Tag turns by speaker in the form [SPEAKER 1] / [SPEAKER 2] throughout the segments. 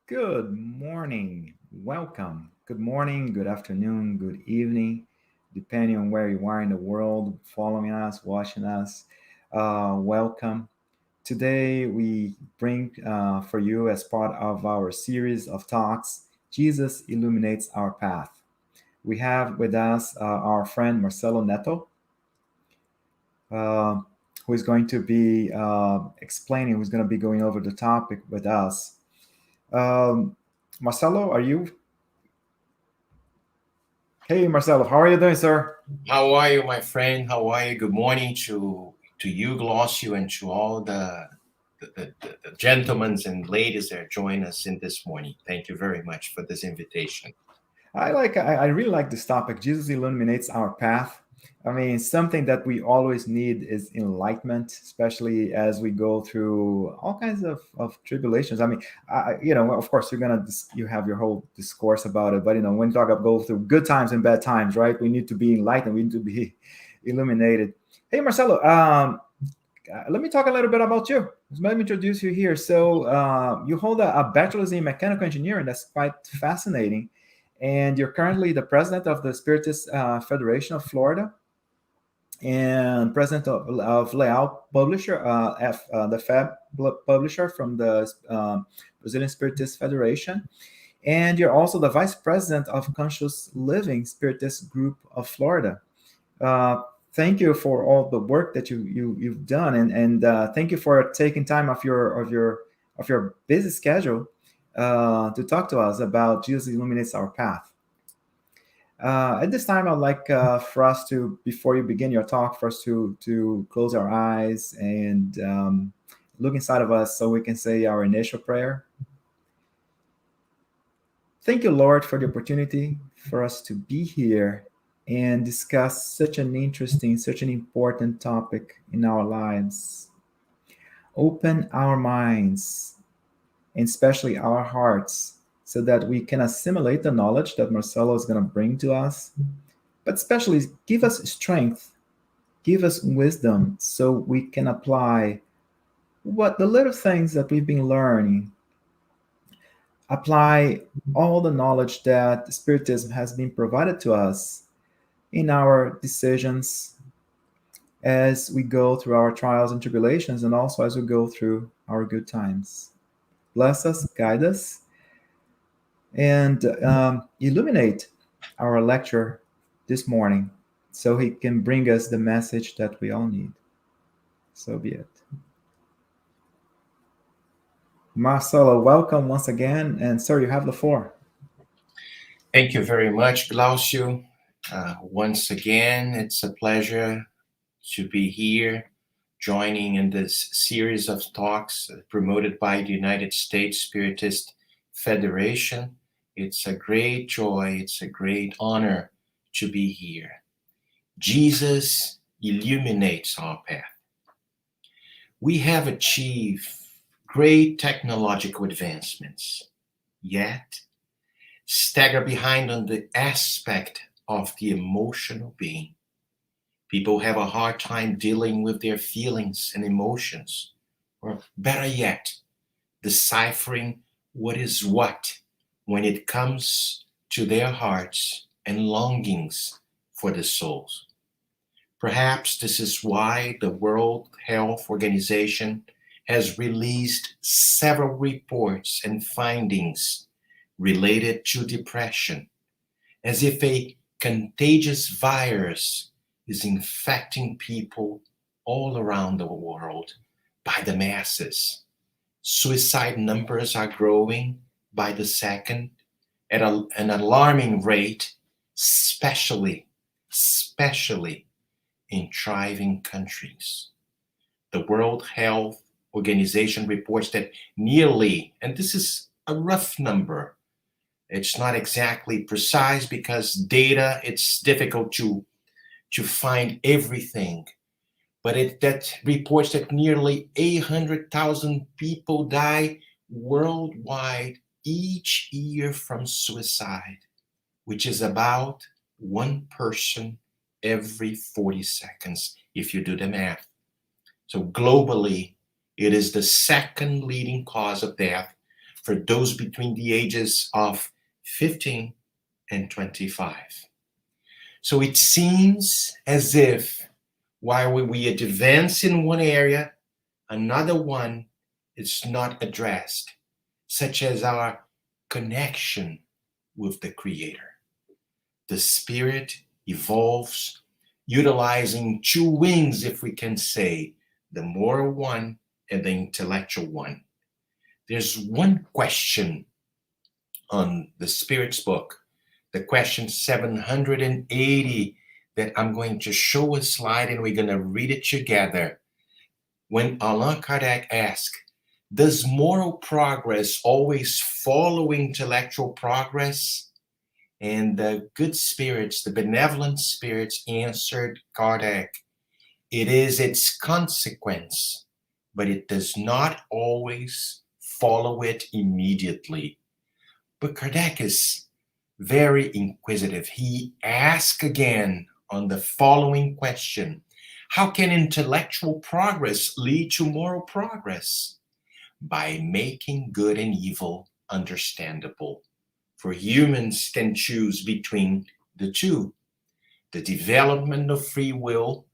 [SPEAKER 1] Good morning. Welcome. Good morning, good afternoon, good evening, depending on where you are in the world, following us, watching us. Welcome. Today, we bring for you, as part of our series of talks, Jesus Illuminates Our Path. We have with us our friend Marcelo Netto, uh, who is going to be explaining, who's going to be going over the topic with us. Um, Marcelo, are you? Hey, Marcelo, how are you doing, sir?
[SPEAKER 2] How are you, my friend? How are you? Good morning to you, Glossio, and to all the gentlemen and ladies that join us in this morning. Thank you very much for this invitation.
[SPEAKER 1] I really like this topic. Jesus illuminates our path. I mean, something that we always need is enlightenment, especially as we go through all kinds of tribulations. I mean, of course, you have your whole discourse about it, but when you talk about go through good times and bad times, right? We need to be enlightened. We need to be illuminated. Hey, Marcelo, let me talk a little bit about you. Let me introduce you here. So, you hold a bachelor's in mechanical engineering. That's quite fascinating. And you're currently the president of the Spiritist Federation of Florida and president of Leal publisher, the Fab publisher from the Brazilian Spiritist Federation. And you're also the vice president of Conscious Living Spiritist Group of Florida. Uh, Thank you for all the work that you've done, and thank you for taking time of your busy schedule to talk to us about Jesus Illuminates Our Path. At this time, I'd like for us to, before you begin your talk, for us to close our eyes and look inside of us so we can say our initial prayer. Thank you, Lord, for the opportunity for us to be here and discuss such an interesting, such an important topic in our lives. Open our minds and especially our hearts so that we can assimilate the knowledge that Marcelo is going to bring to us, but especially give us strength, give us wisdom so we can apply what the little things that we've been learning, apply all the knowledge that Spiritism has been provided to us in our decisions as we go through our trials and tribulations, and also as we go through our good times. Bless us, guide us, and illuminate our lecture this morning so he can bring us the message that we all need. So be it. Marcelo, welcome once again. And sir, you have the floor.
[SPEAKER 2] Thank you very much, Glossio. Once again, it's a pleasure to be here, joining in this series of talks promoted by the United States Spiritist Federation. It's a great joy, it's a great honor to be here. Jesus illuminates our path. We have achieved great technological advancements, yet stagger behind on the aspect of the emotional being. People have a hard time dealing with their feelings and emotions, or better yet, deciphering what is what when it comes to their hearts and longings for the souls. Perhaps this is why the World Health Organization has released several reports and findings related to depression, as if a contagious virus is infecting people all around the world by the masses. Suicide numbers are growing by the second at an alarming rate, especially in thriving countries. The World Health Organization reports that nearly, and this is a rough number, it's not exactly precise because data, it's difficult to find everything, but that reports that nearly 800,000 people die worldwide each year from suicide, which is about one person every 40 seconds if you do the math. So globally, it is the second leading cause of death for those between the ages of 15 and 25. So it seems as if while we advance in one area, another one is not addressed, such as our connection with the Creator. The spirit evolves utilizing two wings, if we can say, the moral one and the intellectual one. There's one question on the Spirit's book, the question 780, that I'm going to show a slide and we're going to read it together. When Allan Kardec asked, does moral progress always follow intellectual progress? And the good spirits, the benevolent spirits answered Kardec, it is its consequence, but it does not always follow it immediately. But Kardec is very inquisitive. He asks again on the following question, how can intellectual progress lead to moral progress? By making good and evil understandable. For humans can choose between the two. The development of free will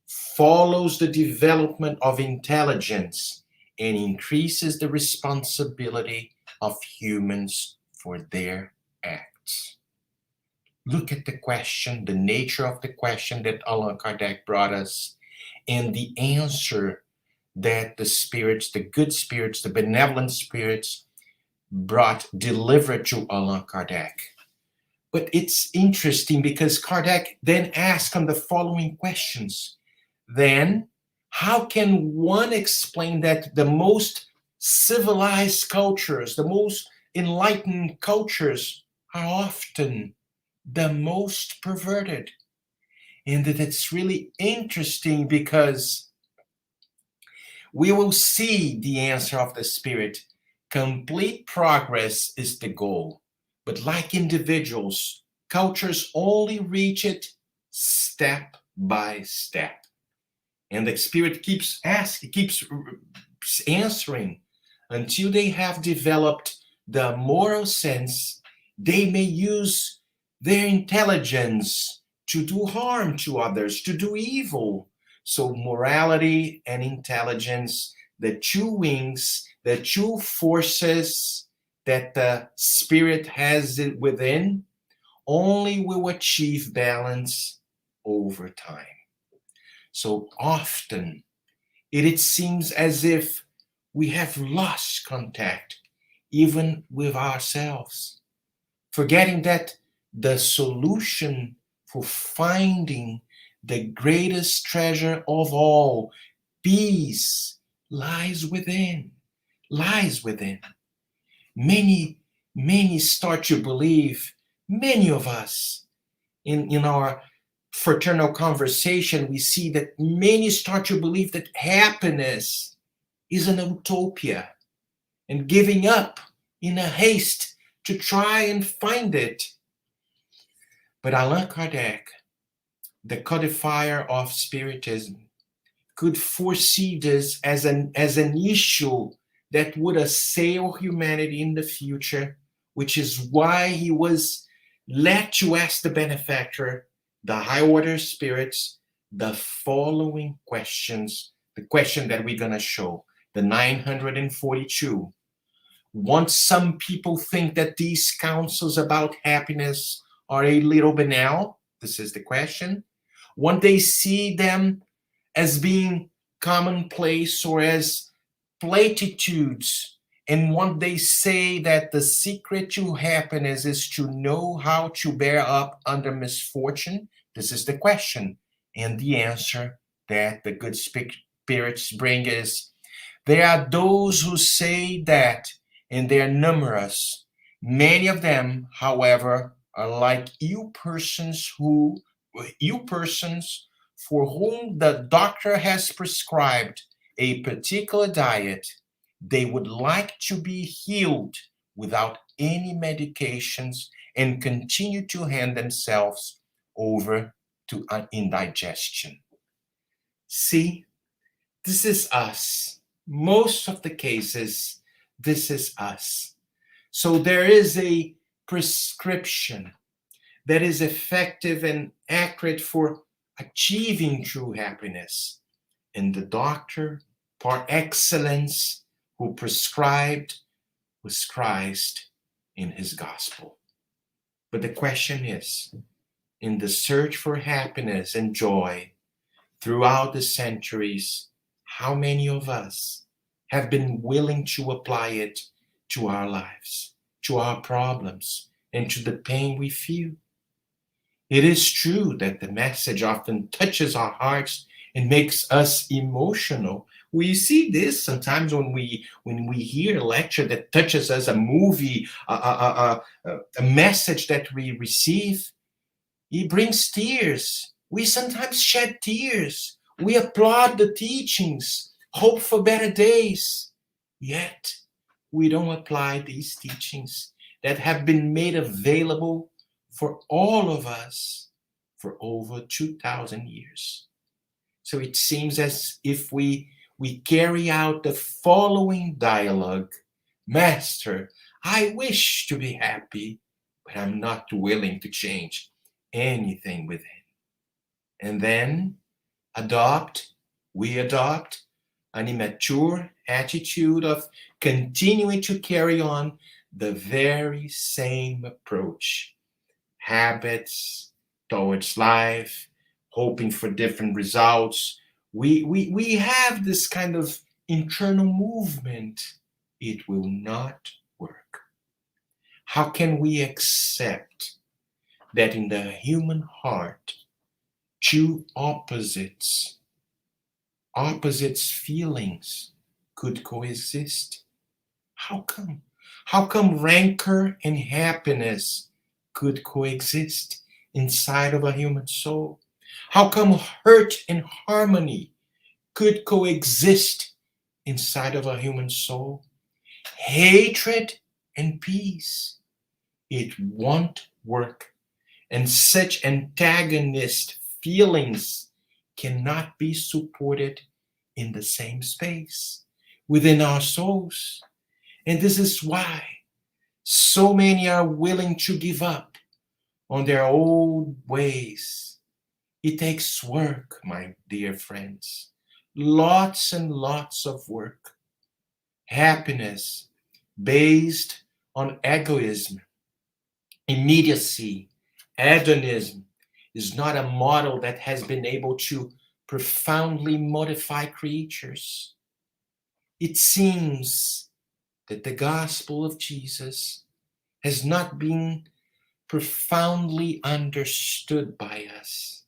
[SPEAKER 2] follows the development of intelligence and increases the responsibility of humans for their acts. Look at the question, the nature of the question that Allan Kardec brought us, and the answer that the spirits, the good spirits, the benevolent spirits delivered to Allan Kardec. But it's interesting because Kardec then asked him the following questions. Then, how can one explain that the most civilized cultures, the most enlightened cultures are often the most perverted? And that it's really interesting because we will see the answer of the Spirit. Complete progress is the goal. But like individuals, cultures only reach it step by step. And the Spirit keeps asking, keeps answering until they have developed the moral sense. They may use their intelligence to do harm to others, to do evil. So morality and intelligence, the two wings, the two forces that the Spirit has within, only will achieve balance over time. So often it seems as if we have lost contact even with ourselves, forgetting that the solution for finding the greatest treasure of all, peace, lies within. Many start to believe, many of us, in our fraternal conversation, we see that many start to believe that happiness is an utopia and giving up in a haste to try and find it. But Allan Kardec, the codifier of Spiritism, could foresee this as an issue that would assail humanity in the future, which is why he was led to ask the benefactor, the high order spirits, the following questions, the question that we're going to show, the 942. Once some people think that these counsels about happiness are a little banal, this is the question. Once they see them as being commonplace or as platitudes, and when they say that the secret to happiness is to know how to bear up under misfortune, this is the question. And the answer that the good spirits bring is, there are those who say that, and they are numerous. Many of them, however, are like you persons for whom the doctor has prescribed a particular diet. They would like to be healed without any medications and continue to hand themselves over to indigestion. See, this is us. Most of the cases, this is us. So there is a prescription that is effective and accurate for achieving true happiness. And the doctor par excellence who prescribed was Christ in his gospel. But the question is, in the search for happiness and joy throughout the centuries, how many of us have been willing to apply it to our lives, to our problems, and to the pain we feel? It is true that the message often touches our hearts and makes us emotional. We see this sometimes when we hear a lecture that touches us, a movie, a message that we receive. It brings tears. We sometimes shed tears. We applaud the teachings, hope for better days. Yet, we don't apply these teachings that have been made available for all of us for over 2,000 years. So it seems as if we carry out the following dialogue. Master, I wish to be happy, but I'm not willing to change anything within. And then we adopt an immature attitude of continuing to carry on the very same approach. Habits towards life, hoping for different results. We have this kind of internal movement. It will not work. How can we accept that in the human heart, two opposites feelings could coexist? How come? How come rancor and happiness could coexist inside of a human soul? How come hurt and harmony could coexist inside of a human soul? Hatred and peace, it won't work. And such antagonist feelings cannot be supported in the same space within our souls. And this is why so many are willing to give up on their old ways. It takes work, my dear friends. Lots and lots of work. Happiness based on egoism, immediacy, hedonism is not a model that has been able to profoundly modify creatures. It seems that the gospel of Jesus has not been profoundly understood by us.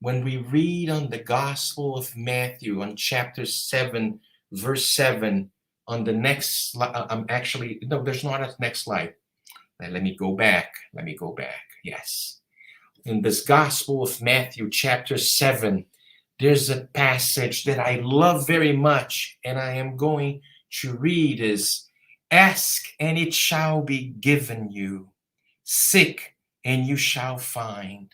[SPEAKER 2] When we read on the Gospel of Matthew, on chapter 7, verse 7, on the next slide, actually, no, there's not a next slide. Let me go back. Yes. In this Gospel of Matthew, chapter 7, there's a passage that I love very much, and I am going to read is, ask and it shall be given you. Seek and you shall find.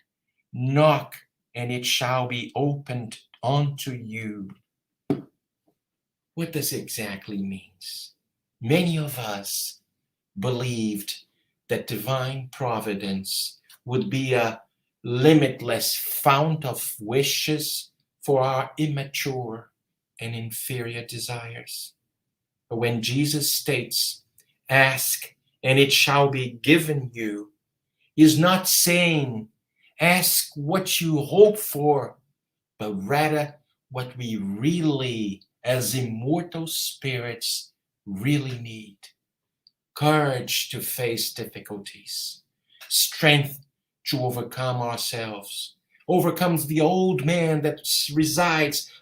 [SPEAKER 2] Knock and it shall be opened unto you. What does it exactly mean? Many of us believed that divine providence would be a limitless fount of wishes for our immature and inferior desires. But when Jesus states, ask and it shall be given you, he's not saying, ask what you hope for, but rather what we really, as immortal spirits, really need. Courage to face difficulties, strength to overcome ourselves, overcomes the old man that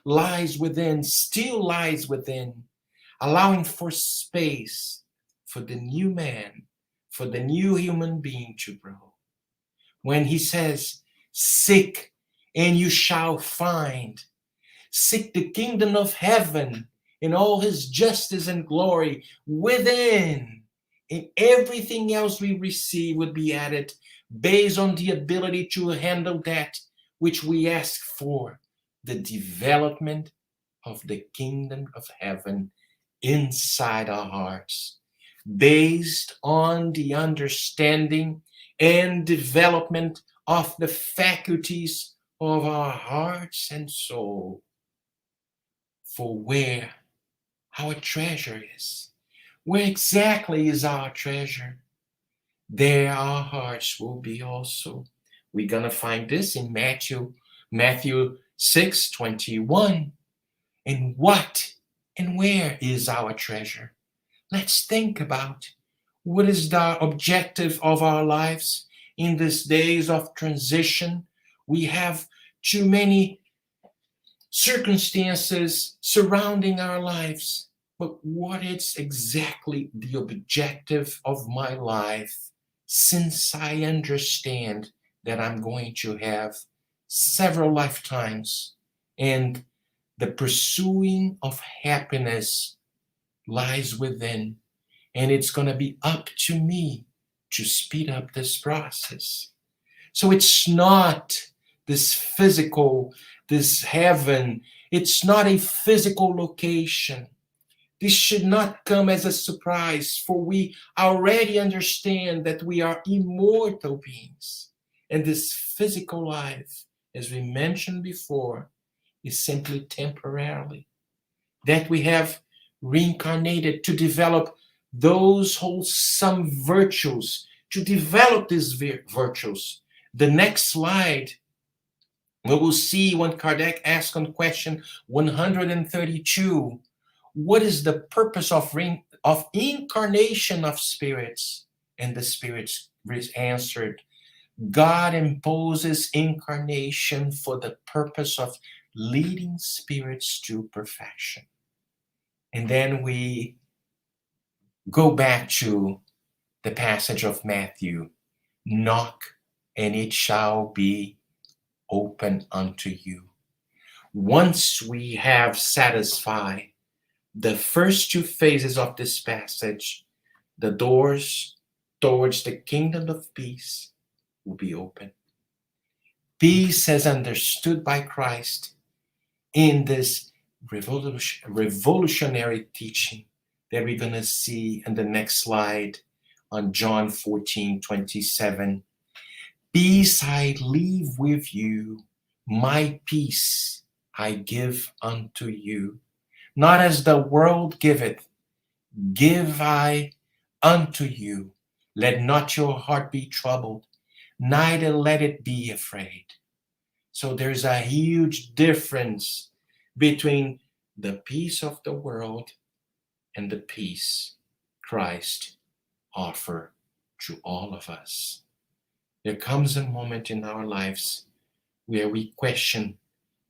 [SPEAKER 2] lies within, still lies within, allowing for space for the new man, for the new human being to grow. When he says, seek and you shall find, seek the kingdom of heaven in all his justice and glory within, and everything else we receive would be added based on the ability to handle that which we ask for, the development of the kingdom of heaven inside our hearts. based on the understanding and development of the faculties of our hearts and soul, for where our treasure is. Where exactly is our treasure? There our hearts will be also. We're going to find this in Matthew 6:21. And what and where is our treasure? Let's think about what is the objective of our lives in these days of transition. We have too many circumstances surrounding our lives. But what is exactly the objective of my life, since I understand that I'm going to have several lifetimes and the pursuing of happiness lies within, and it's going to be up to me to speed up this process. So it's not this physical, this heaven, it's not a physical location. This should not come as a surprise, for we already understand that we are immortal beings. And this physical life, as we mentioned before, is simply temporarily. That we have reincarnated to develop those wholesome virtues, to develop these virtues. The next slide, we will see when Kardec asked on question 132, what is the purpose of incarnation of spirits? And the spirits answered, God imposes incarnation for the purpose of leading spirits to perfection. And then we go back to the passage of Matthew, knock and it shall be open unto you. Once we have satisfied the first two phases of this passage, the doors towards the kingdom of peace will be open. Peace as understood by Christ in this revolutionary teaching that we're going to see in the next slide on John 14:27. Peace I leave with you, my peace I give unto you. Not as the world giveth, give I unto you. Let not your heart be troubled, neither let it be afraid. So there's a huge difference between the peace of the world and the peace Christ offers to all of us. There comes a moment in our lives where we question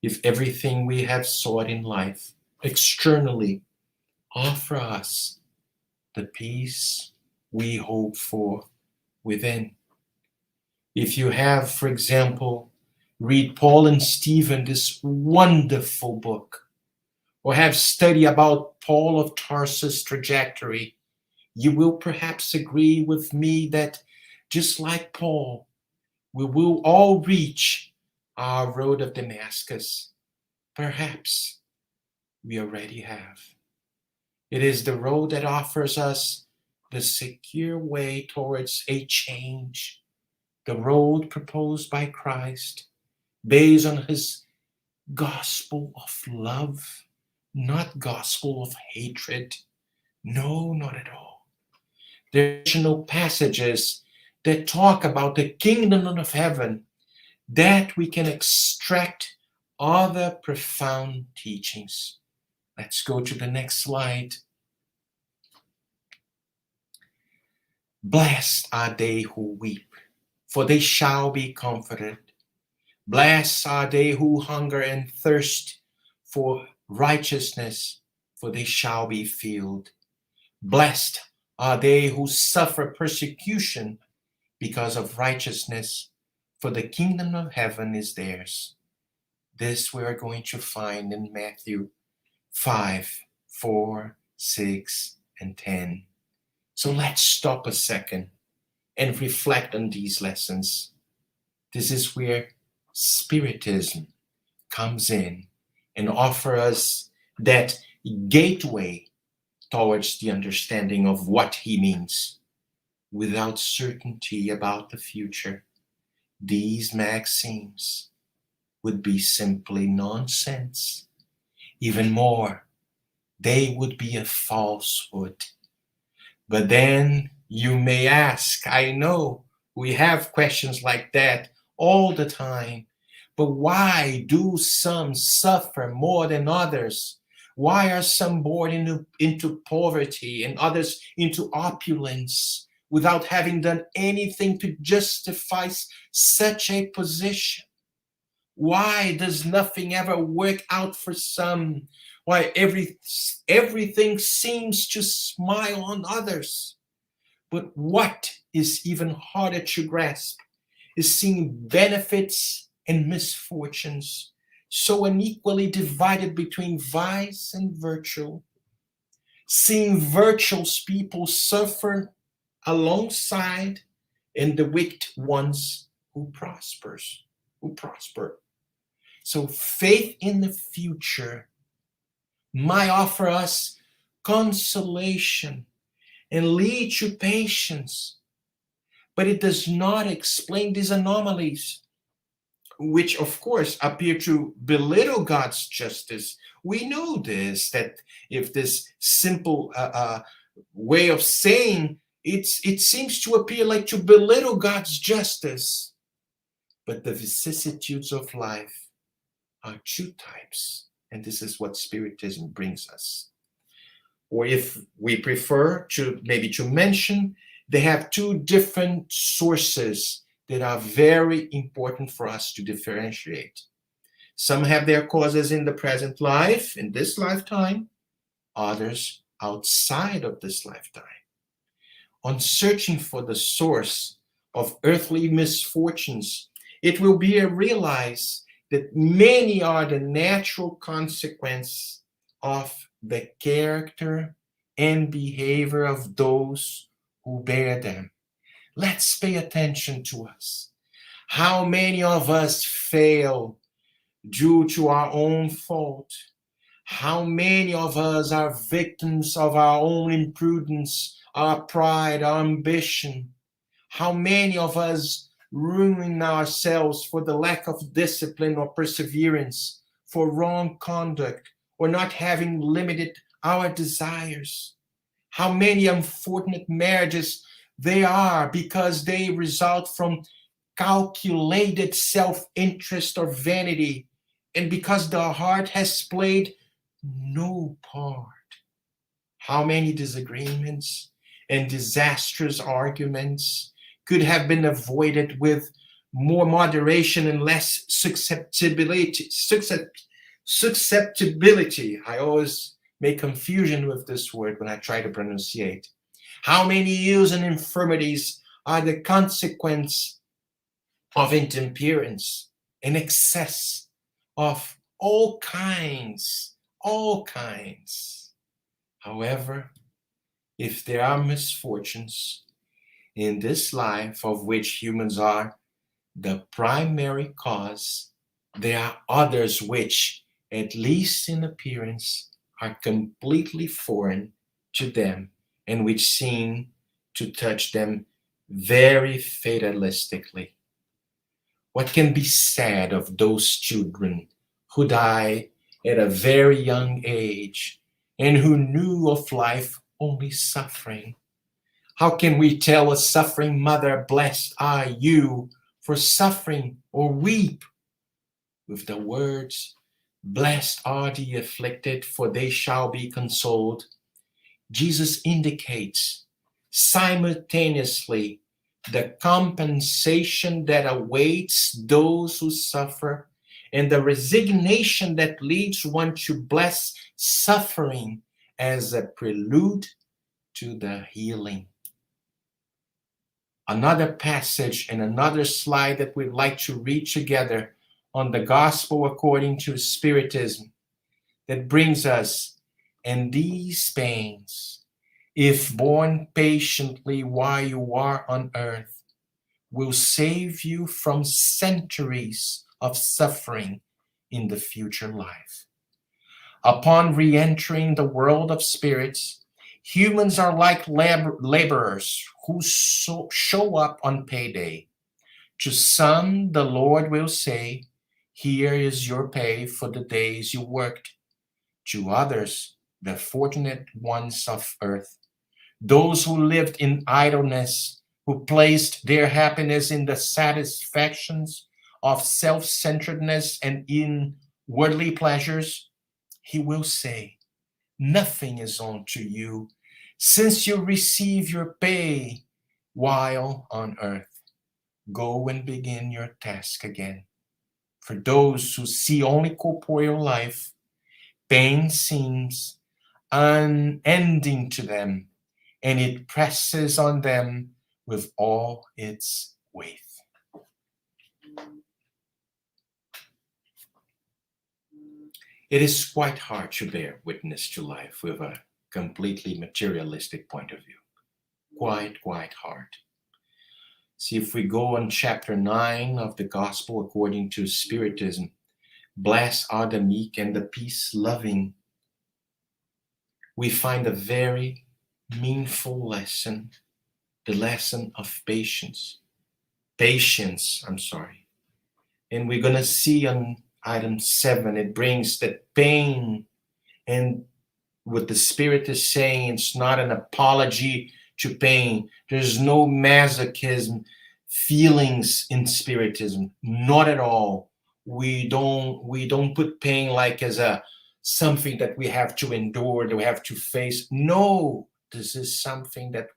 [SPEAKER 2] if everything we have sought in life externally offer us the peace we hope for within. If you have, for example, read Paul and Stephen, this wonderful book, or have studied about Paul of Tarsus' trajectory, you will perhaps agree with me that just like Paul, we will all reach our road of Damascus. Perhaps we already have. It is the road that offers us the secure way towards a change, the road proposed by Christ, based on his gospel of love, not gospel of hatred. No, not at all. There are additional passages that talk about the kingdom of heaven, that we can extract other profound teachings. Let's go to the next slide. Blessed are they who weep, for they shall be comforted. Blessed are they who hunger and thirst for righteousness, for they shall be filled. Blessed are they who suffer persecution because of righteousness, for the kingdom of heaven is theirs. This we are going to find in Matthew 5, 4, 6, and 10. So let's stop a second and reflect on these lessons. This is where Spiritism comes in and offers us that gateway towards the understanding of what he means. Without certainty about the future, these maxims would be simply nonsense. Even more, they would be a falsehood. But then you may ask, I know we have questions like that all the time, but why do some suffer more than others? Why are some born into poverty and others into opulence without having done anything to justify such a position? Why does nothing ever work out for some? Why everything seems to smile on others? But what is even harder to grasp is seeing benefits and misfortunes so unequally divided between vice and virtue. Seeing virtuous people suffer alongside and the wicked ones who prosper. So faith in the future might offer us consolation and lead to patience, but it does not explain these anomalies, which of course appear to belittle God's justice. We know this, that if this simple way of saying it seems to appear like to belittle God's justice. But the vicissitudes of life are two types, and this is what Spiritism brings us. Or if we prefer to mention, they have two different sources that are very important for us to differentiate. Some have their causes in the present life, in this lifetime, others outside of this lifetime. On searching for the source of earthly misfortunes, it will be realized that many are the natural consequence of the character and behavior of those who bear them. Let's pay attention to us. How many of us fail due to our own fault? How many of us are victims of our own imprudence, our pride, our ambition? How many of us ruin ourselves for the lack of discipline or perseverance, for wrong conduct, or not having limited our desires? How many unfortunate marriages they are because they result from calculated self-interest or vanity, and because the heart has played no part. How many disagreements and disastrous arguments could have been avoided with more moderation and less susceptibility. I always make confusion with this word when I try to pronunciate. How many ills and infirmities are the consequence of intemperance and excess of all kinds. However, if there are misfortunes in this life of which humans are the primary cause, there are others which, at least in appearance, are completely foreign to them and which seem to touch them very fatalistically. What can be said of those children who died at a very young age and who knew of life only suffering? How can we tell a suffering mother, blessed are you for suffering, or weep with the words, blessed are the afflicted, for they shall be consoled? Jesus indicates simultaneously the compensation that awaits those who suffer and the resignation that leads one to bless suffering as a prelude to the healing. Another passage and another slide that we'd like to read together on the gospel according to Spiritism that brings us, and these pains, if borne patiently while you are on earth, will save you from centuries of suffering in the future life. Upon re-entering the world of spirits, Humans are like laborers who show up on payday. To some, the Lord will say, "Here is your pay for the days you worked." To others, the fortunate ones of earth, those who lived in idleness, who placed their happiness in the satisfactions of self centeredness and in worldly pleasures, he will say, "Nothing is owed to you, since you receive your pay while on earth. Go and begin your task again." For those who see only corporeal life, pain seems unending to them, and it presses on them with all its weight. It is quite hard to bear witness to life with a completely materialistic point of view. Quite hard. See, if we go on chapter 9 of the Gospel according to Spiritism, "Blessed are the meek and the peace loving," we find a very meaningful lesson, the lesson of patience. And we're going to see on item 7, it brings that pain, and what the Spirit is saying, it's not an apology to pain. There's no masochism feelings in Spiritism, not at all. We don't put pain like as a something that we have to endure, that we have to face. No, this is something that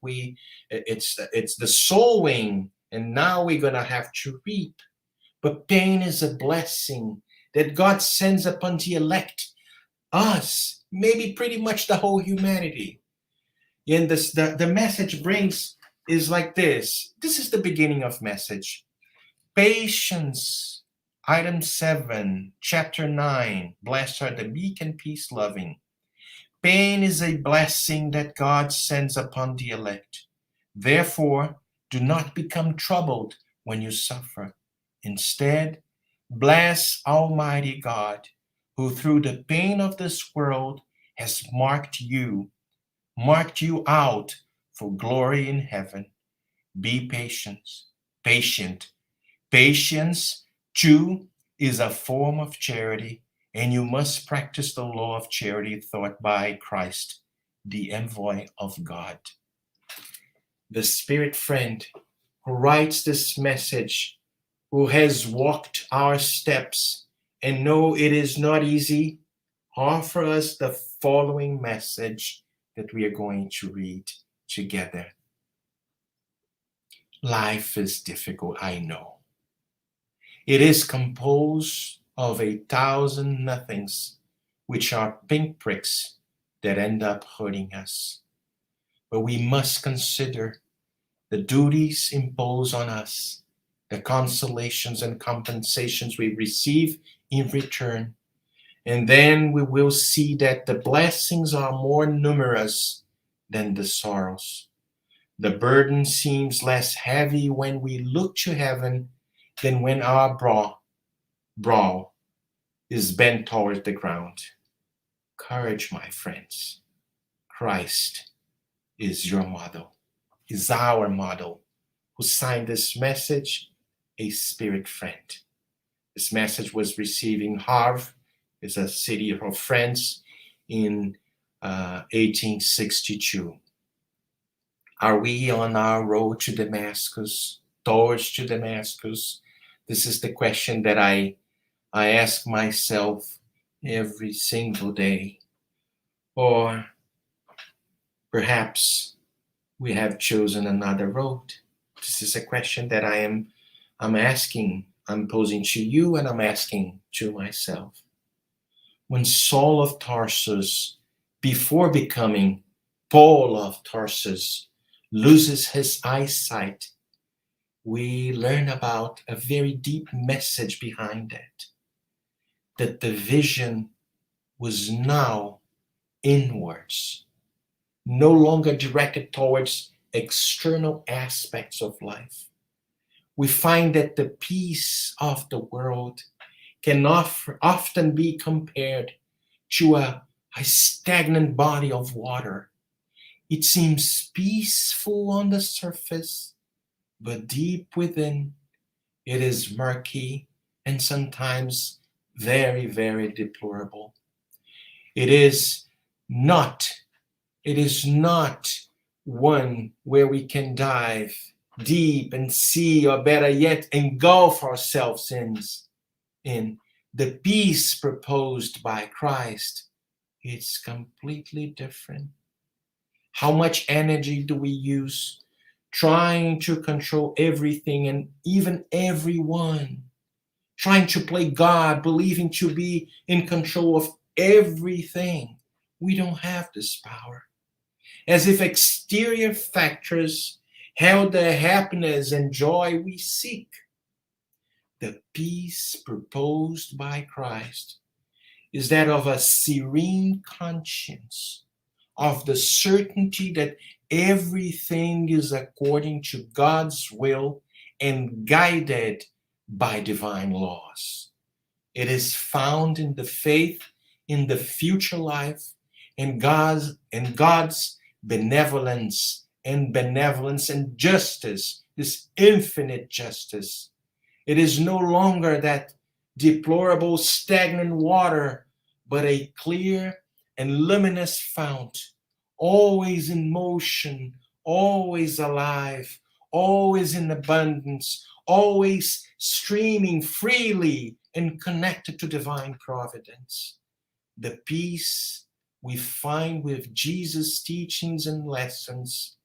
[SPEAKER 2] it's the sowing, and now we're gonna have to reap. But pain is a blessing that God sends upon the elect, us, maybe pretty much the whole humanity. And the message brings is like this. This is the beginning of message. Patience. Item 7, chapter 9. Blessed are the meek and peace loving. Pain is a blessing that God sends upon the elect. Therefore, do not become troubled when you suffer. Instead, bless Almighty God, who through the pain of this world has marked you out for glory in heaven. Be patient. Patience, too, is a form of charity, and you must practice the law of charity taught by Christ, the envoy of God. The Spirit friend who writes this message, who has walked our steps and know it is not easy, offer us the following message that we are going to read together. Life is difficult, I know. It is composed of 1,000 nothings, which are pinpricks that end up hurting us. But we must consider the duties imposed on us, the consolations and compensations we receive in return. And then we will see that the blessings are more numerous than the sorrows. The burden seems less heavy when we look to heaven than when our brow is bent toward the ground. Courage, my friends. Christ is your model, is our model, who signed this message, a spirit friend. This message was received in Havre, is a city of France, in 1862. Are we on our road to Damascus, towards to Damascus? This is the question that I ask myself every single day. Or perhaps we have chosen another road. This is a question that I'm asking, I'm posing to you, and I'm asking to myself. When Saul of Tarsus, before becoming Paul of Tarsus, loses his eyesight, we learn about a very deep message behind that. That the vision was now inwards, no longer directed towards external aspects of life. We find that the peace of the world can often be compared to a stagnant body of water. It seems peaceful on the surface, but deep within, it is murky and sometimes very, very deplorable. It is not, it is not one where we can dive deep and see, or better yet, engulf ourselves in the peace proposed by Christ. It's completely different. How much energy do we use trying to control everything and even everyone? Trying to play God, believing to be in control of everything. We don't have this power. As if exterior factors held the happiness and joy we seek. The peace proposed by Christ is that of a serene conscience, of the certainty that everything is according to God's will and guided by divine laws. It is found in the faith in the future life and God's benevolence and justice, this infinite justice. It is no longer that deplorable stagnant water, but a clear and luminous fount, always in motion, always alive, always in abundance, always streaming freely and connected to divine providence. The peace we find with Jesus' teachings and lessons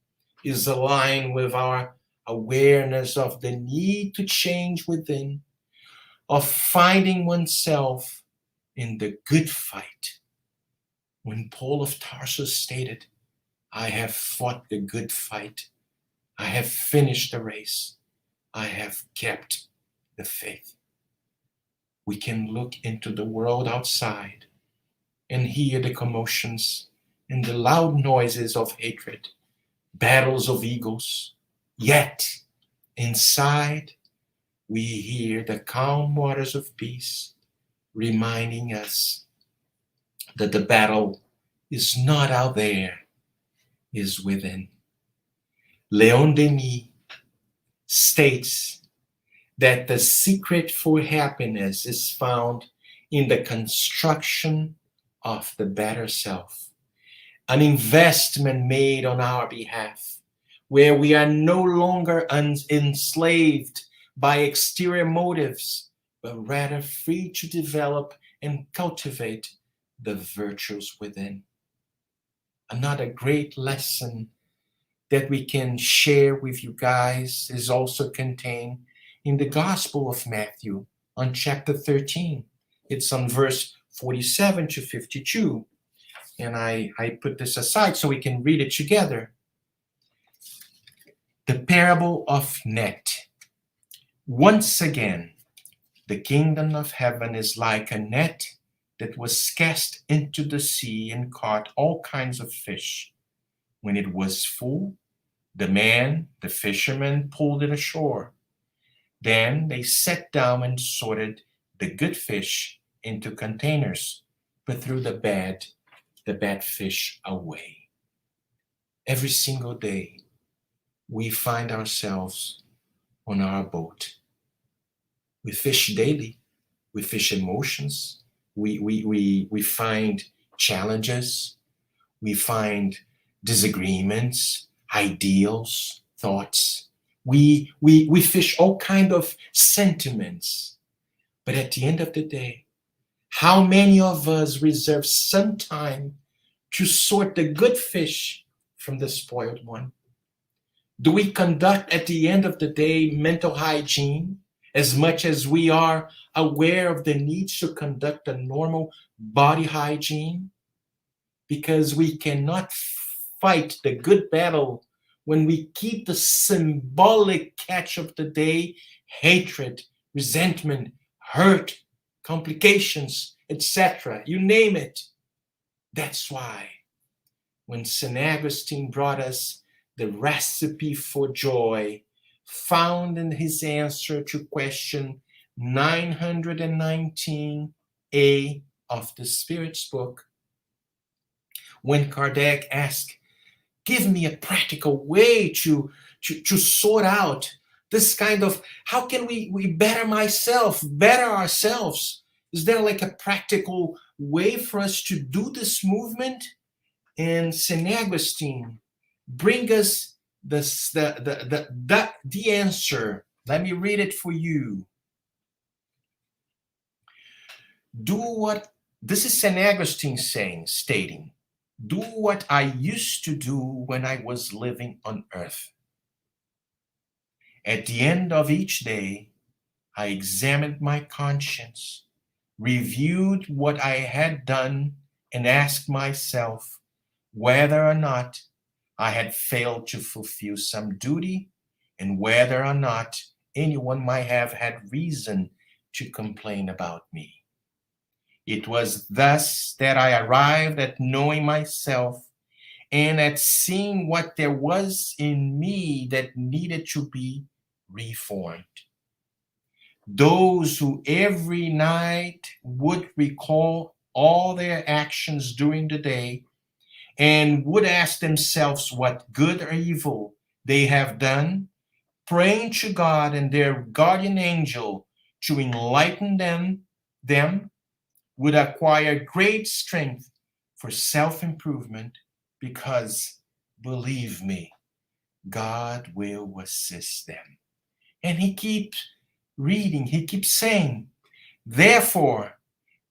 [SPEAKER 2] is aligned with our awareness of the need to change within, of finding oneself in the good fight. When Paul of Tarsus stated, I have fought the good fight, I have finished the race, I have kept the faith. We can look into the world outside and hear the commotions and the loud noises of hatred, battles of egos. Yet, inside, we hear the calm waters of peace reminding us that the battle is not out there, is within. Leon Denis states that the secret for happiness is found in the construction of the better self, an investment made on our behalf, where we are no longer enslaved by exterior motives, but rather free to develop and cultivate the virtues within. Another great lesson that we can share with you guys is also contained in the Gospel of Matthew on chapter 13. It's on verse 47 to 52. And I put this aside so we can read it together. The parable of net. Once again, the kingdom of heaven is like a net that was cast into the sea and caught all kinds of fish. When it was full, the fisherman, pulled it ashore. Then they sat down and sorted the good fish into containers, but threw the bad fish away. Every single day, we find ourselves on our boat. We fish daily. We fish emotions. We find challenges. We find disagreements, ideals, thoughts. We fish all kind of sentiments. But at the end of the day, how many of us reserve some time to sort the good fish from the spoiled one? Do we conduct at the end of the day mental hygiene as much as we are aware of the needs to conduct a normal body hygiene? Because we cannot fight the good battle when we keep the symbolic catch of the day, hatred, resentment, hurt, complications, etc. You name it. That's why when St. Augustine brought us the recipe for joy, found in his answer to question 919a of the Spirit's book, when Kardec asked, Give me a practical way to sort out this kind of, how can we better ourselves? Is there like a practical way for us to do this movement? And St. Augustine bring us the answer. Let me read it for you. Do what, this is St. Augustine stating, do what I used to do when I was living on earth. At the end of each day, I examined my conscience, reviewed what I had done, and asked myself whether or not I had failed to fulfill some duty, and whether or not anyone might have had reason to complain about me. It was thus that I arrived at knowing myself and at seeing what there was in me that needed to be reformed. Those who every night would recall all their actions during the day and would ask themselves what good or evil they have done, praying to God and their guardian angel to enlighten them would acquire great strength for self-improvement, because, believe me, God will assist them. And he keeps reading, he keeps saying, therefore,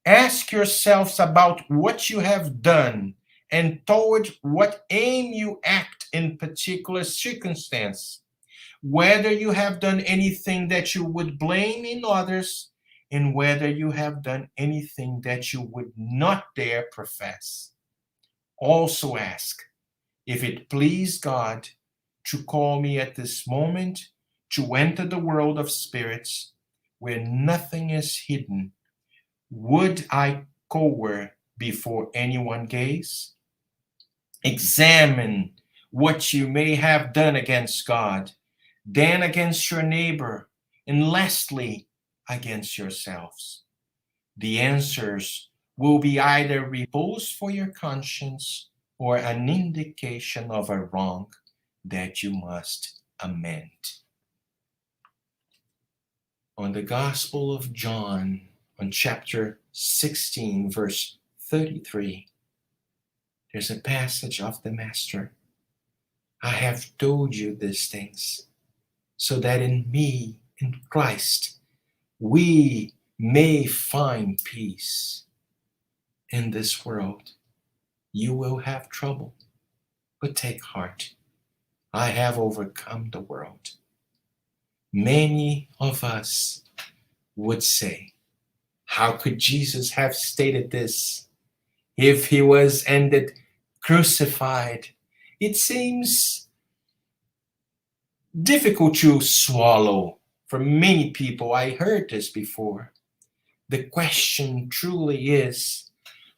[SPEAKER 2] ask yourselves about what you have done and toward what aim you act in particular circumstance, whether you have done anything that you would blame in others, and whether you have done anything that you would not dare profess. Also ask if it pleased God to call me at this moment to enter the world of spirits where nothing is hidden. Would I cower before anyone gaze? Examine what you may have done against God, then against your neighbor, and lastly, against yourselves. The answers will be either repose for your conscience or an indication of a wrong that you must amend. On the Gospel of John, on chapter 16, verse 33, there's a passage of the Master. I have told you these things so that in me, in Christ, we may find peace. In this world, you will have trouble, but take heart. I have overcome the world. Many of us would say, how could Jesus have stated this if he was ended crucified? It seems difficult to swallow for many people. I heard this before. The question truly is,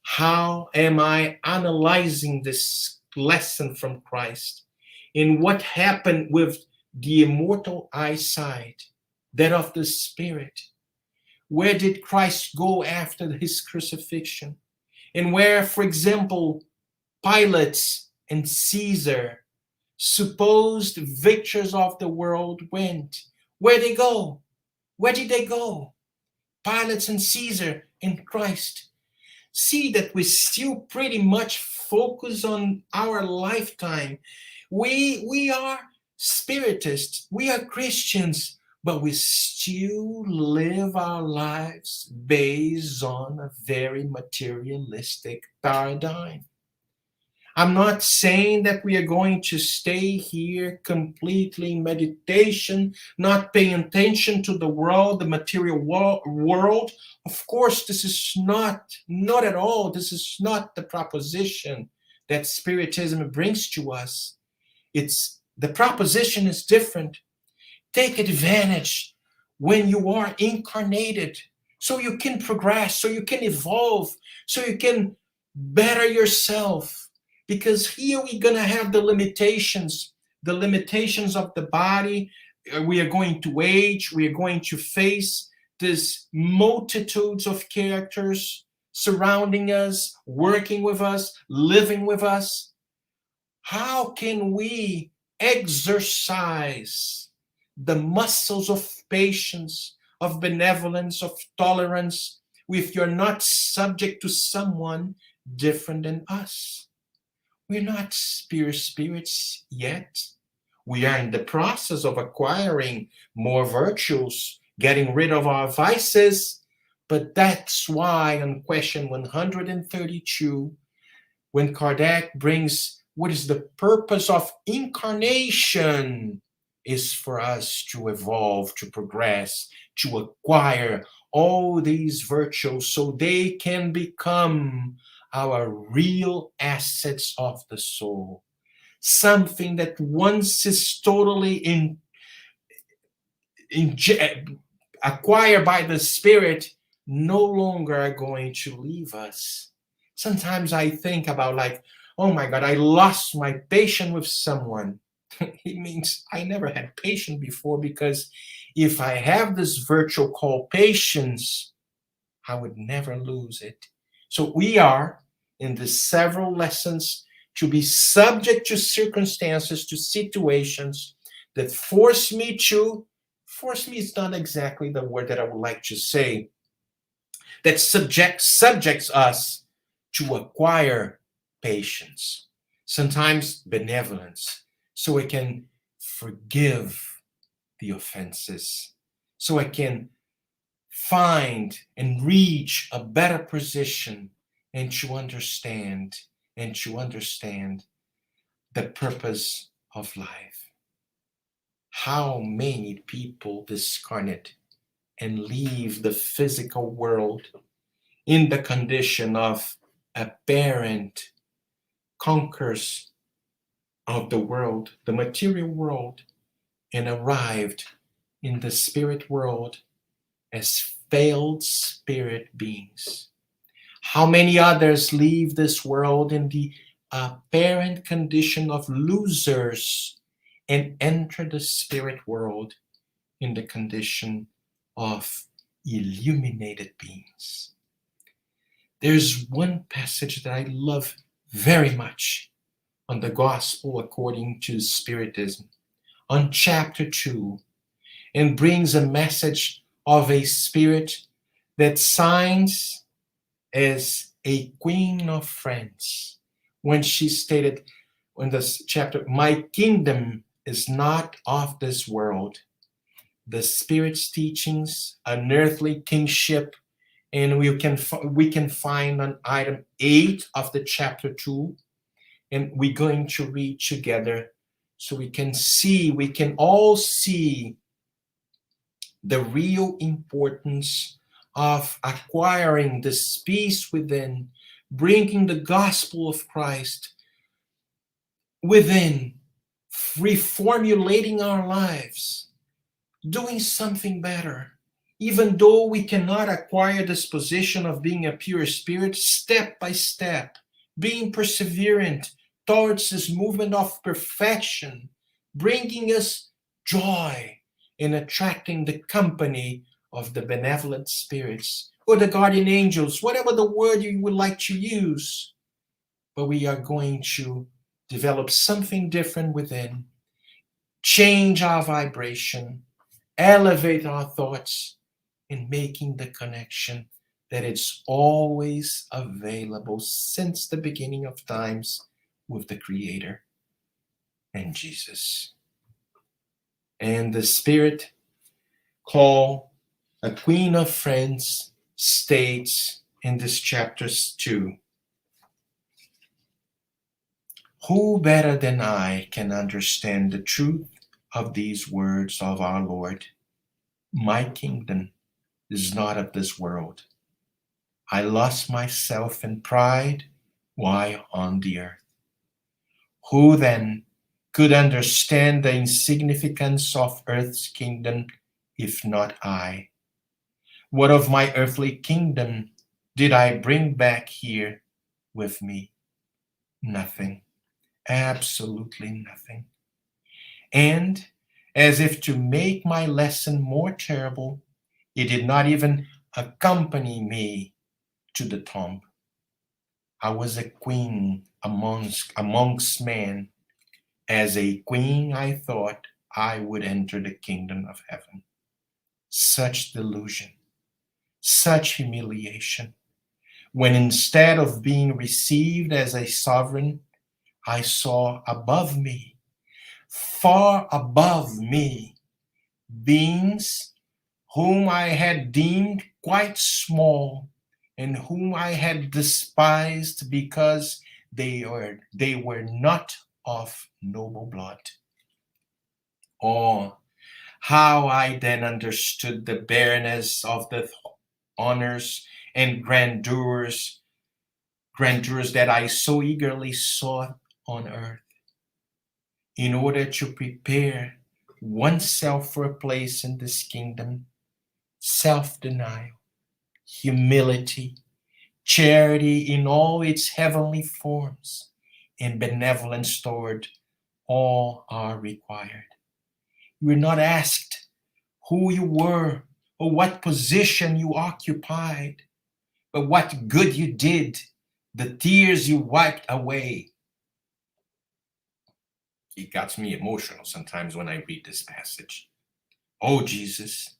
[SPEAKER 2] how am I analyzing this lesson from Christ? And what happened with the immortal eyesight, that of the spirit? Where did Christ go after his crucifixion? And where, for example, Pilate and Caesar, supposed victors of the world, went? Where did they go? Where did they go? Pilate and Caesar and Christ. See that we still pretty much focus on our lifetime. We are spiritists, we are Christians, but we still live our lives based on a very materialistic paradigm. I'm not saying that we are going to stay here completely in meditation, not paying attention to the world, the material world. Of course, this is not at all, this is not the proposition that Spiritism brings to us. The proposition is different. Take advantage when you are incarnated, so you can progress, so you can evolve, so you can better yourself. Because here we're going to have the limitations of the body. We are going to age. We are going to face these multitudes of characters surrounding us, working with us, living with us. How can we exercise the muscles of patience, of benevolence, of tolerance, if you're not subject to someone different than us? We're not spirits yet. We are in the process of acquiring more virtues, getting rid of our vices. But that's why on question 132, when Kardec brings what is the purpose of incarnation, is for us to evolve, to progress, to acquire all these virtues so they can become our real assets of the soul. Something that once is totally acquired by the Spirit, no longer are going to leave us. Sometimes I think about, like, oh my God, I lost my patience with someone. It means I never had patience before, because if I have this virtue called patience, I would never lose it. So we are in the several lessons to be subject to circumstances, to situations that force me is not exactly the word that I would like to say, that subjects us to acquire patience, sometimes benevolence, so we can forgive the offenses, so I can find and reach a better position, and to understand the purpose of life. How many people discarnate and leave the physical world in the condition of apparent conquerors of the world, the material world, and arrived in the spirit world as failed spirit beings. How many others leave this world in the apparent condition of losers and enter the spirit world in the condition of illuminated beings? There's one passage that I love very much on the Gospel according to Spiritism, on chapter 2, and brings a message of a spirit that signs as a queen of France, when she stated in this chapter, "My kingdom is not of this world." The Spirit's teachings, an earthly kingship, and we can find on item 8 of the chapter 2, and we're going to read together so we can all see the real importance of acquiring this peace within, bringing the gospel of Christ within, reformulating our lives, doing something better. Even though we cannot acquire this position of being a pure spirit, step by step, being perseverant towards this movement of perfection, bringing us joy in attracting the company of the benevolent spirits or the guardian angels, whatever the word you would like to use. But we are going to develop something different within, change our vibration, elevate our thoughts, in making the connection that it's always available since the beginning of times with the Creator and Jesus. And the Spirit, called a Queen of France, states in this chapter 2, "Who better than I can understand the truth of these words of our Lord? My kingdom is not of this world. I lost myself in pride while on the earth. Who then could understand the insignificance of earth's kingdom if not I? What of my earthly kingdom did I bring back here with me? Nothing, absolutely nothing. And as if to make my lesson more terrible, it did not even accompany me to the tomb. I was a queen amongst men, As a queen, I thought I would enter the kingdom of heaven. Such delusion, such humiliation, when instead of being received as a sovereign, I saw above me, far above me, beings whom I had deemed quite small and whom I had despised because they were not of noble blood. Oh, how I then understood the bareness of the honors and grandeurs that I so eagerly sought on earth, in order to prepare oneself for a place in this kingdom. Self-denial, humility, charity in all its heavenly forms, and benevolence toward all are required. You were not asked who you were or what position you occupied, but what good you did, the tears you wiped away. It gets me emotional sometimes when I read this passage. Oh, Jesus,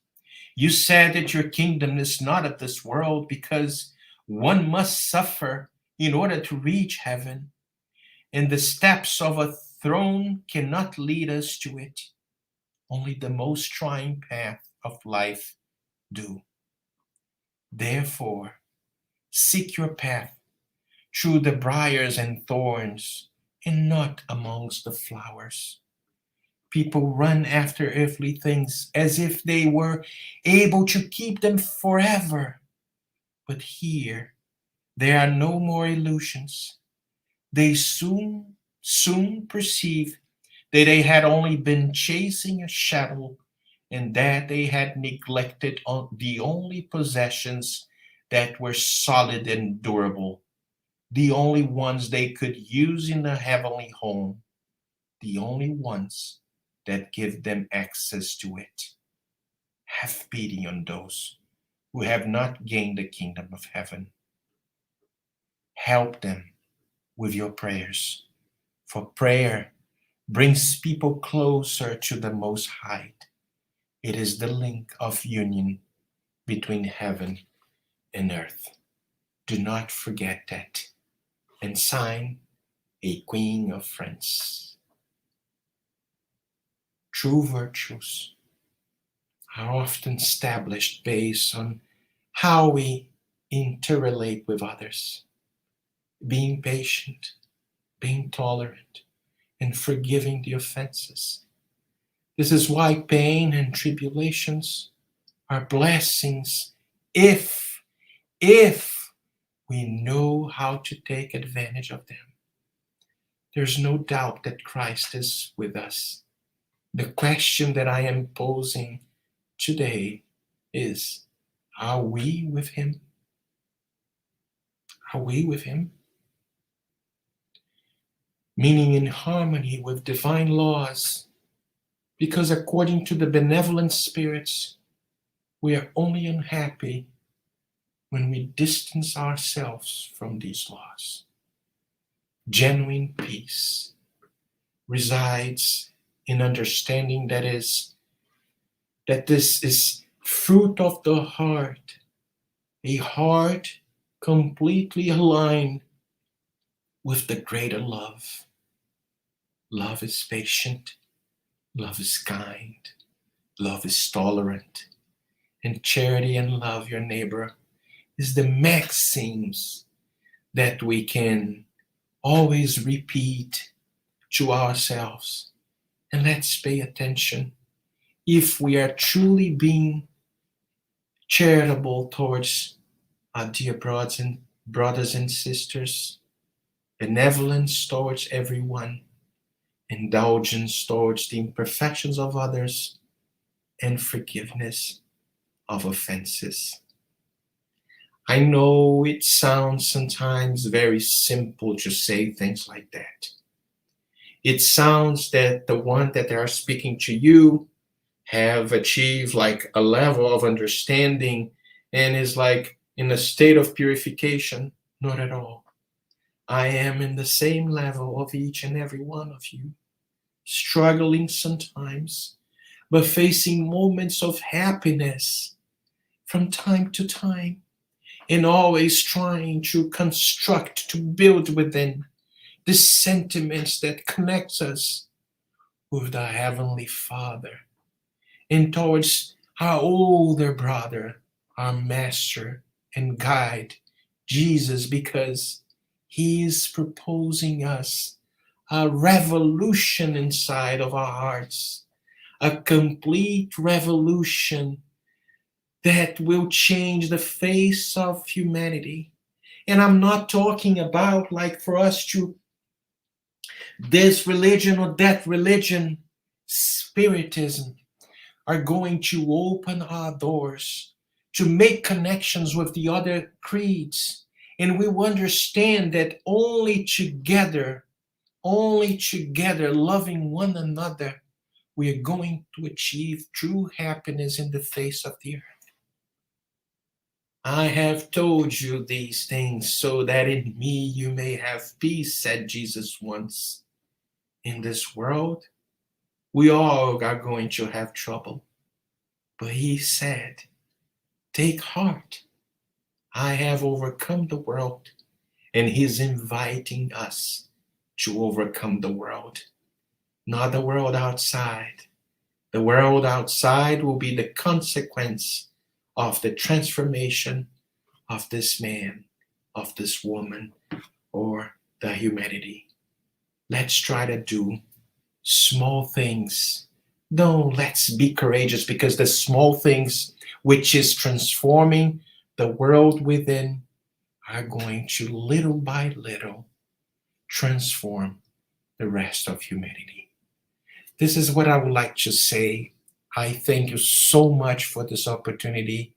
[SPEAKER 2] you said that your kingdom is not of this world because one must suffer in order to reach heaven, and the steps of a throne cannot lead us to it. Only the most trying path of life do. Therefore, seek your path through the briars and thorns, and not amongst the flowers. People run after earthly things as if they were able to keep them forever. But here, there are no more illusions. They soon perceive that they had only been chasing a shadow, and that they had neglected the only possessions that were solid and durable, the only ones they could use in a heavenly home, the only ones that give them access to it. Have pity on those who have not gained the kingdom of heaven. Help them with your prayers, for prayer brings people closer to the Most High. It is the link of union between heaven and earth. Do not forget that. And sign a queen of friends. True virtues are often established based on how we interrelate with others, being patient, being tolerant, and forgiving the offenses. This is why pain and tribulations are blessings if we know how to take advantage of them. There's no doubt that Christ is with us. The question that I am posing today is, are we with him? Are we with him? Meaning in harmony with divine laws, because according to the benevolent spirits, we are only unhappy when we distance ourselves from these laws. Genuine peace resides in understanding that this is fruit of the heart, a heart completely aligned with the greater love. Love is patient, love is kind, love is tolerant, and charity and love your neighbor is the maxims that we can always repeat to ourselves. And let's pay attention. If we are truly being charitable towards our dear brothers and sisters, benevolence towards everyone, indulgence towards the imperfections of others, and forgiveness of offenses. I know it sounds sometimes very simple to say things like that. It sounds that the one that they are speaking to you have achieved like a level of understanding and is like in a state of purification. Not at all. I am in the same level of each and every one of you. struggling sometimes, but facing moments of happiness from time to time, and always trying to construct, to build within the sentiments that connects us with the Heavenly Father and towards our older brother, our master and guide, Jesus, because he is proposing us a revolution inside of our hearts, a complete revolution that will change the face of humanity. And I'm not talking about like for us to this religion or that religion, spiritism are going to open our doors to make connections with the other creeds. And we will understand that only together, loving one another, we are going to achieve true happiness in the face of the earth. I have told you these things so that in me you may have peace, said Jesus once. In this world, we all are going to have trouble. But he said, take heart. I have overcome the world. And he's inviting us to overcome the world, not the world outside. The world outside will be the consequence of the transformation of this man, of this woman, or the humanity. Let's try to do small things. No, let's be courageous because the small things, which is transforming the world within, are going to little by little transform the rest of humanity. This is what I would like to say. I thank you so much for this opportunity.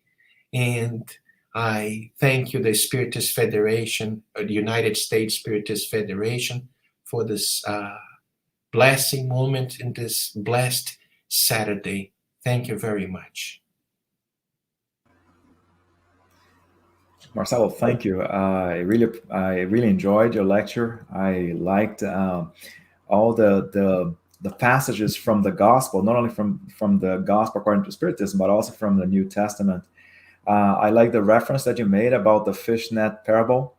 [SPEAKER 2] And I thank you, the Spiritist Federation, the United States Spiritist Federation, for this blessing moment in this blessed Saturday. Thank you very much.
[SPEAKER 1] Marcelo, thank you. I really enjoyed your lecture. I liked all the passages from the gospel, not only from the gospel according to Spiritism, but also from the New Testament. I like the reference that you made about the Fishnet Parable.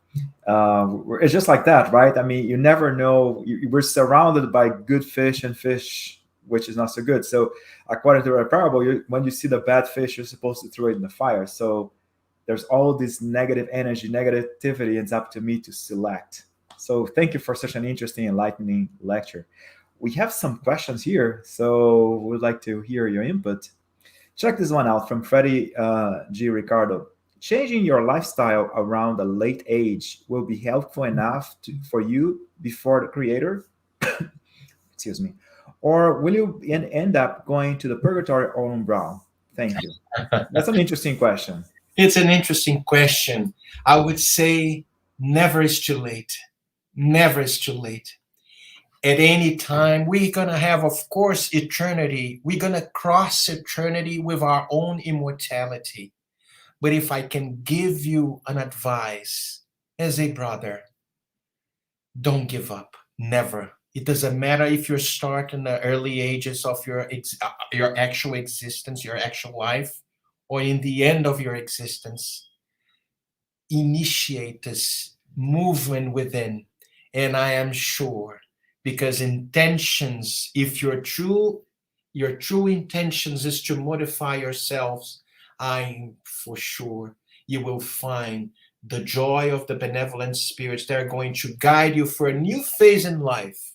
[SPEAKER 1] It's just like that, right? I mean, you never know. We're surrounded by good fish and fish which is not so good. So, according to the parable, when you see the bad fish, you're supposed to throw it in the fire. So, there's all this negative energy, negativity. It's up to me to select. So, thank you for such an interesting, enlightening lecture. We have some questions here, so we'd like to hear your input. Check this one out from Freddie G. Ricardo. Changing your lifestyle around a late age will be helpful enough for you before the Creator? Excuse me. Or will you end up going to the purgatory or umbral? Thank you. That's an interesting question.
[SPEAKER 2] It's an interesting question. I would say never is too late. Never is too late. At any time, we're going to have, of course, eternity. We're going to cross eternity with our own immortality. But if I can give you an advice as a brother, don't give up. Never. It doesn't matter if you start in the early ages of your actual existence, your actual life, or in the end of your existence. Initiate this movement within. And I am sure, because intentions, if your true intentions is to modify yourselves, I'm for sure you will find the joy of the benevolent spirits that are going to guide you for a new phase in life.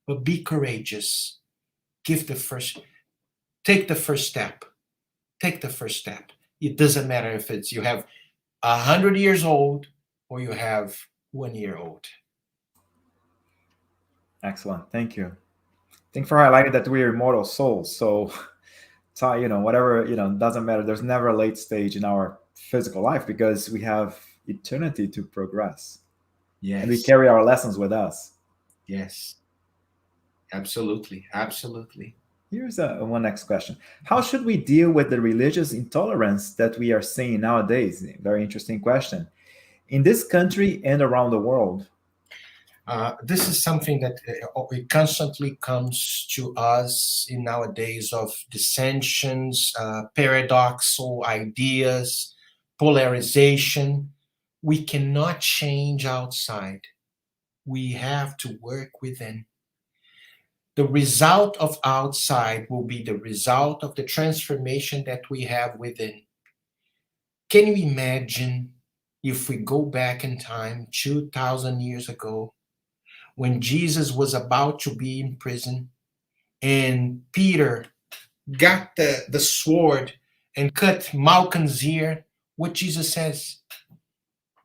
[SPEAKER 2] But be courageous. Take the first step. Take the first step. It doesn't matter if it's you have 100 years old or you have 1 year old.
[SPEAKER 1] Excellent. Thank you. Thank you for highlighting that we are immortal souls. So, whatever, doesn't matter. There's never a late stage in our physical life because we have eternity to progress.
[SPEAKER 2] Yes.
[SPEAKER 1] And we carry our lessons with us.
[SPEAKER 2] Yes. Absolutely. Absolutely.
[SPEAKER 1] Here's one next question. How should we deal with the religious intolerance that we are seeing nowadays? Very interesting question. In this country and around the world.
[SPEAKER 2] This is something that it constantly comes to us in nowadays of dissensions, paradoxical ideas, polarization. We cannot change outside. We have to work within. The result of outside will be the result of the transformation that we have within. Can you imagine if we go back in time 2,000 years ago when Jesus was about to be in prison and Peter got the sword and cut Malcolm's ear? What Jesus says,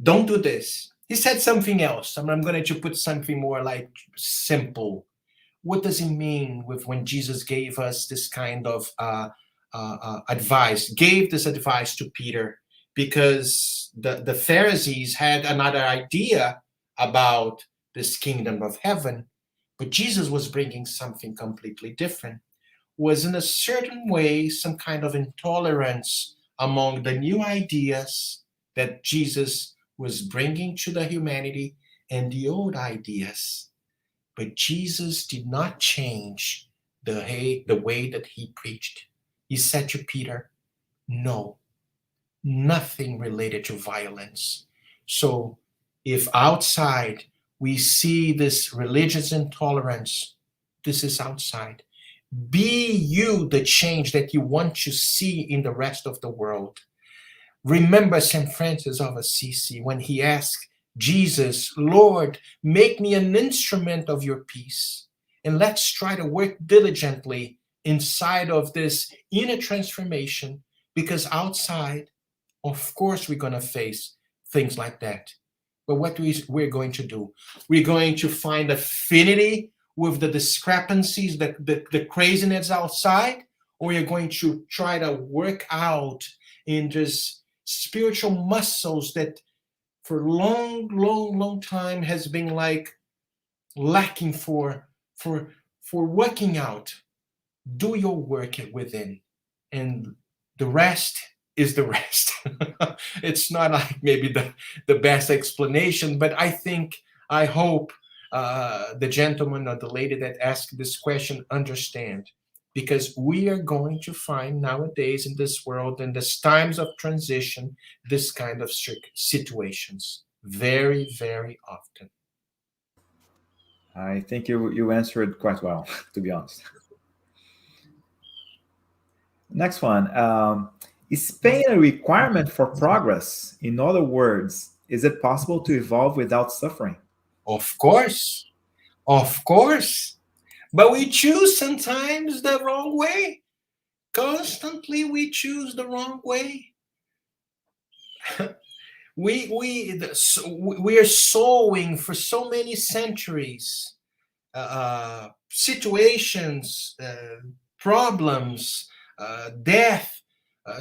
[SPEAKER 2] don't do this. He said something else. I'm going to put something more like simple. What does it mean with when Jesus gave us this kind of advice, gave this advice to Peter? Because the Pharisees had another idea about this kingdom of heaven, but Jesus was bringing something completely different. Was in a certain way some kind of intolerance among the new ideas that Jesus was bringing to the humanity and the old ideas. But Jesus did not change the way that he preached. He said to Peter, no, nothing related to violence. So if outside we see this religious intolerance, this is outside. Be you the change that you want to see in the rest of the world. Remember St. Francis of Assisi when he asked Jesus, Lord, make me an instrument of your peace. And let's try to work diligently inside of this inner transformation, because outside, of course, we're going to face things like that. But what we're going to do, we're going to find affinity with the discrepancies, the craziness outside, or you're going to try to work out in this spiritual muscles that for long time has been like lacking for working out. Do your work within, and the rest is the rest. It's not like maybe the best explanation, but I hope the gentleman or the lady that asked this question understand, because we are going to find nowadays in this world, in this times of transition, this kind of situations very, very often.
[SPEAKER 1] I think you answered quite well, to be honest. Next one. Is pain a requirement for progress? In other words, is it possible to evolve without suffering?
[SPEAKER 2] Of course, of course. But we choose sometimes the wrong way. Constantly we choose the wrong way. We are sowing for so many centuries situations, problems, death,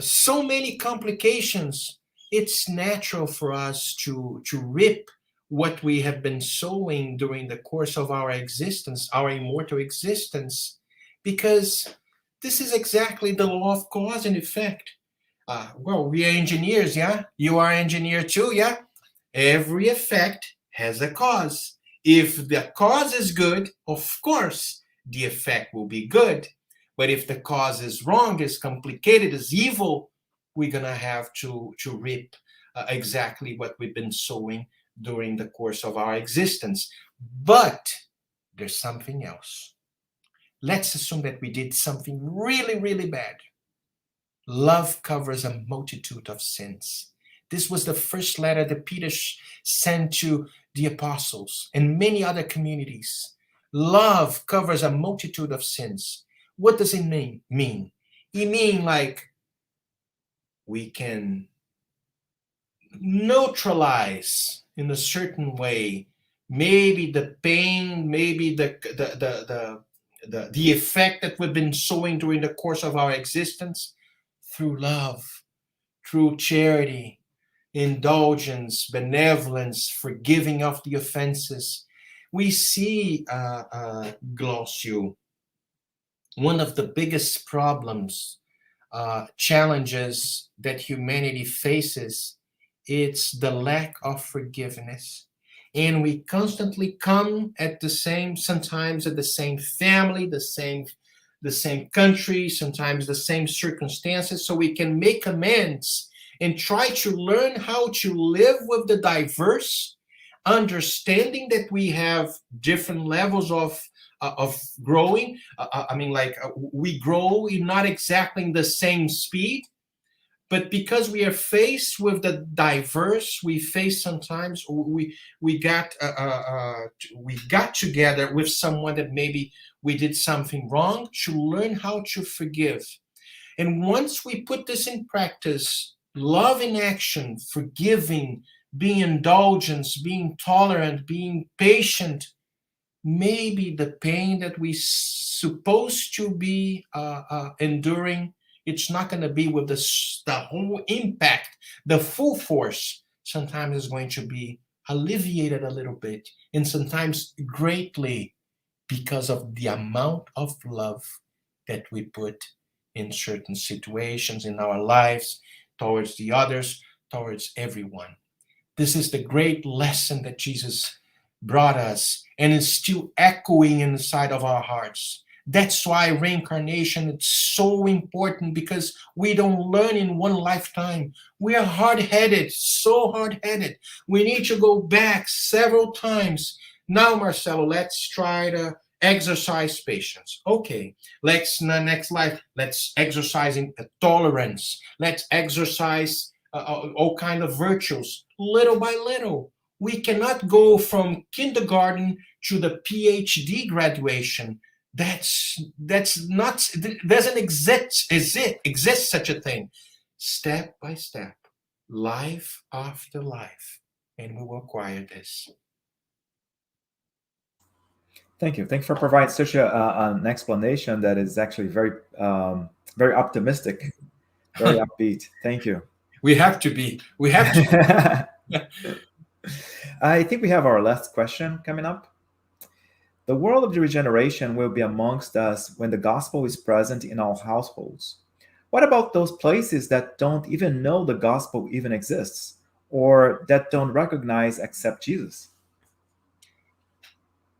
[SPEAKER 2] so many complications. It's natural for us to reap what we have been sowing during the course of our existence, our immortal existence, because this is exactly the law of cause and effect. Well, we are engineers, yeah? You are engineer too, yeah? Every effect has a cause. If the cause is good, of course, the effect will be good. But if the cause is wrong, is complicated, is evil, we're going to have to reap exactly what we've been sowing during the course of our existence. But there's something else. Let's assume that we did something really, really bad. Love covers a multitude of sins. This was the first letter that Peter sent to the apostles and many other communities. Love covers a multitude of sins. What does it mean? It means like we can neutralize in a certain way maybe the pain, maybe the effect that we've been sowing during the course of our existence through love, through charity, indulgence, benevolence, forgiving of the offenses. We see, Glaucio, one of the biggest problems, challenges that humanity faces, it's the lack of forgiveness. and we constantly come at the same, sometimes at the same family, the same country, sometimes the same circumstances, so we can make amends and try to learn how to live with the diverse, understanding that we have different levels of growing. We grow in not exactly in the same speed, but because we are faced with the diverse, we face sometimes we got together with someone that maybe we did something wrong, to learn how to forgive. And once we put this in practice, love in action, forgiving, being indulgent, being tolerant, being patient, maybe the pain that we supposed to be enduring, it's not going to be with the whole impact, the full force. Sometimes it's going to be alleviated a little bit, and sometimes greatly, because of the amount of love that we put in certain situations in our lives, towards the others, towards everyone. This is the great lesson that Jesus brought us and is still echoing inside of our hearts. That's why reincarnation is so important, because we don't learn in one lifetime. We are hard-headed, so hard-headed. We need to go back several times. Now, Marcelo, let's try to exercise patience. Okay, next life, let's exercise tolerance. Let's exercise all kind of virtues, little by little. We cannot go from kindergarten to the PhD graduation. That's not, doesn't exist such a thing. Step by step, life after life, and we will acquire this.
[SPEAKER 1] Thank you. Thanks for providing such an explanation that is actually very optimistic, very upbeat. Thank you.
[SPEAKER 2] We have to be. We have to.
[SPEAKER 1] I think we have our last question coming up. The world of the regeneration will be amongst us when the gospel is present in all households. What about those places that don't even know the gospel even exists, or that don't recognize accept Jesus?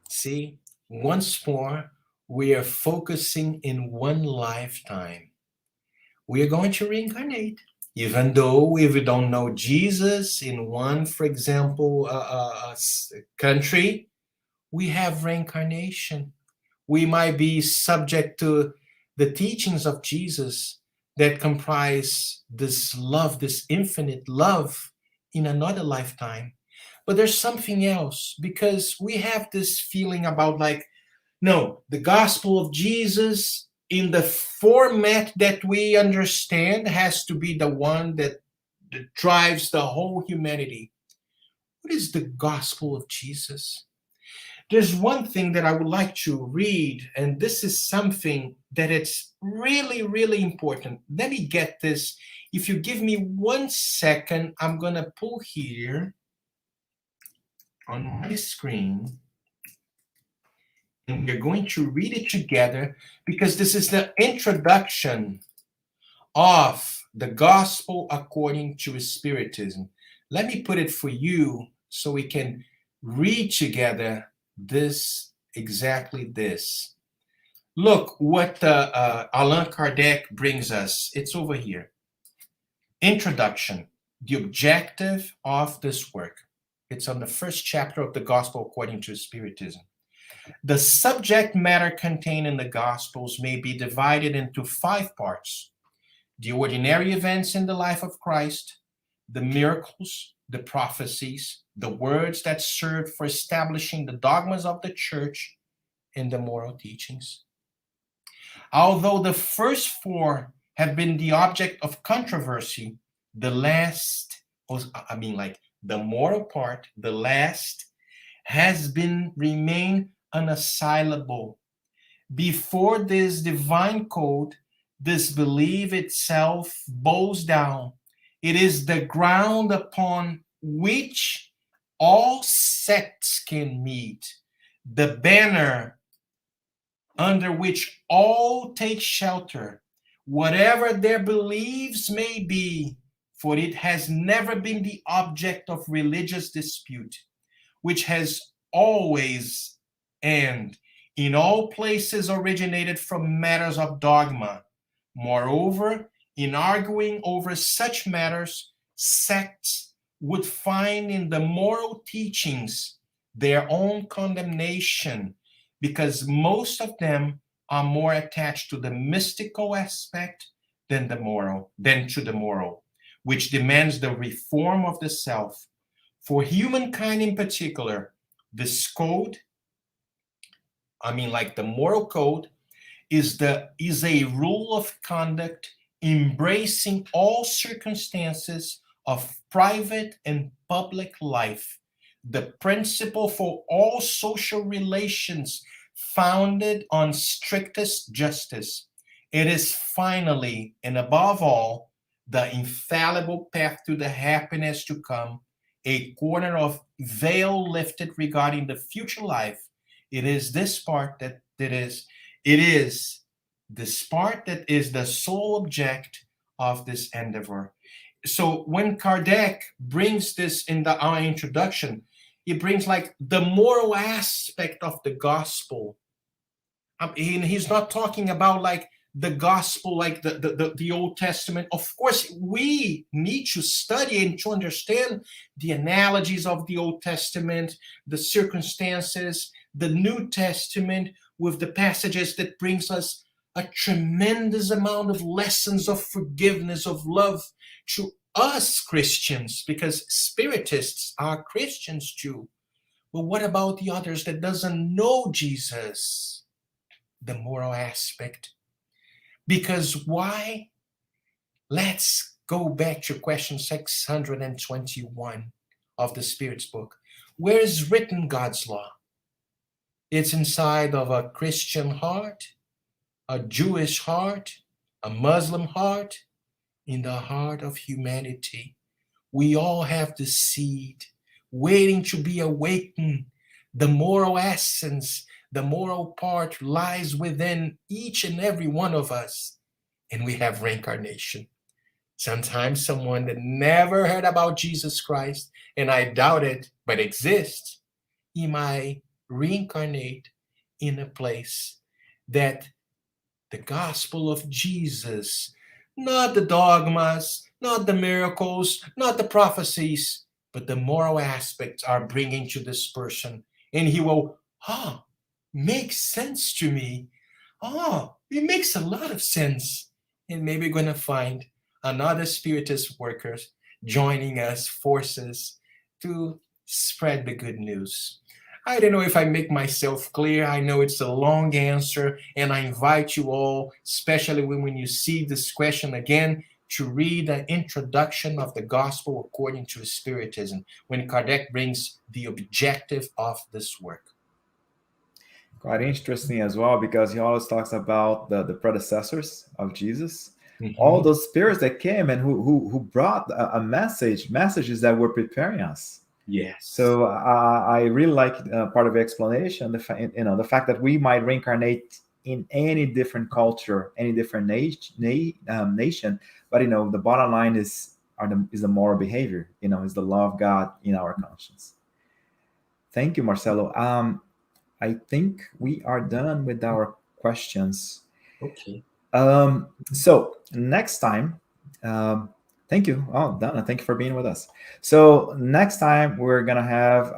[SPEAKER 2] See, once more, we are focusing in one lifetime. We are going to reincarnate. Even though if we don't know Jesus in one, for example, country, we have reincarnation. We might be subject to the teachings of Jesus that comprise this love, this infinite love in another lifetime. But there's something else, because we have this feeling about, like, no, the gospel of Jesus in the format that we understand has to be the one that drives the whole humanity. What is the gospel of Jesus? There's one thing that I would like to read, and this is something that it's really, really important. Let me get this. If you give me 1 second, I'm going to pull here on my screen, and we're going to read it together, because this is the introduction of the gospel according to Spiritism. Let me put it for you so we can read together exactly this. Look what Allan Kardec brings us. It's over here. Introduction, the objective of this work. It's on the first chapter of the Gospel according to Spiritism. The subject matter contained in the Gospels may be divided into 5 parts: the ordinary events in the life of Christ, the miracles, the prophecies, the words that served for establishing the dogmas of the church, and the moral teachings. Although the first 4 have been the object of controversy, the last, the moral part, the last, has been remained unassailable. Before this divine code, this belief itself bows down. It is the ground upon which all sects can meet, the banner under which all take shelter, whatever their beliefs may be, for it has never been the object of religious dispute. which has always and in all places originated from matters of dogma. Moreover, in arguing over such matters, sects would find in the moral teachings their own condemnation, because most of them are more attached to the mystical aspect than to the moral, which demands the reform of the self. For humankind in particular, this code, like the moral code, is a rule of conduct embracing all circumstances of private and public life, the principle for all social relations founded on strictest justice. It is finally and above all the infallible path to the happiness to come, a corner of veil lifted regarding the future life. It is this part it is this part that is the sole object of this endeavor. So when Kardec brings this in our introduction, he brings like the moral aspect of the gospel. He's not talking about like the gospel, like the Old Testament. Of course, we need to study and to understand the analogies of the Old Testament, the circumstances, the New Testament, with the passages that brings us a tremendous amount of lessons of forgiveness, of love to us Christians, because Spiritists are Christians too. But what about the others that doesn't know Jesus? The moral aspect. Because why? Let's go back to question 621 of the Spirit's book. Where is written God's law? It's inside of a Christian heart, a Jewish heart, a Muslim heart, in the heart of humanity. We all have the seed waiting to be awakened. The moral essence, the moral part lies within each and every one of us. And we have reincarnation. Sometimes someone that never heard about Jesus Christ, and I doubt it, but exists, he might reincarnate in a place that the gospel of Jesus, not the dogmas, not the miracles, not the prophecies, but the moral aspects are bringing to this person. And he will, makes sense to me. It makes a lot of sense. And maybe we're going to find another Spiritist workers joining us forces to spread the good news. I don't know if I make myself clear. I know it's a long answer, and I invite you all, especially when you see this question again, to read the introduction of the Gospel according to Spiritism, when Kardec brings the objective of this work.
[SPEAKER 1] Quite interesting as well, because he always talks about the predecessors of Jesus, all those spirits that came and who brought a messages that were preparing us.
[SPEAKER 2] Yes.
[SPEAKER 1] So I really like part of the explanation, the fact that we might reincarnate in any different culture, any different nation, but the bottom line is the moral behavior. Is the love of God in our conscience. Thank you, Marcelo. I think we are done with our questions.
[SPEAKER 2] Okay.
[SPEAKER 1] So next time, thank you. Oh, Donna, thank you for being with us. So next time we're gonna have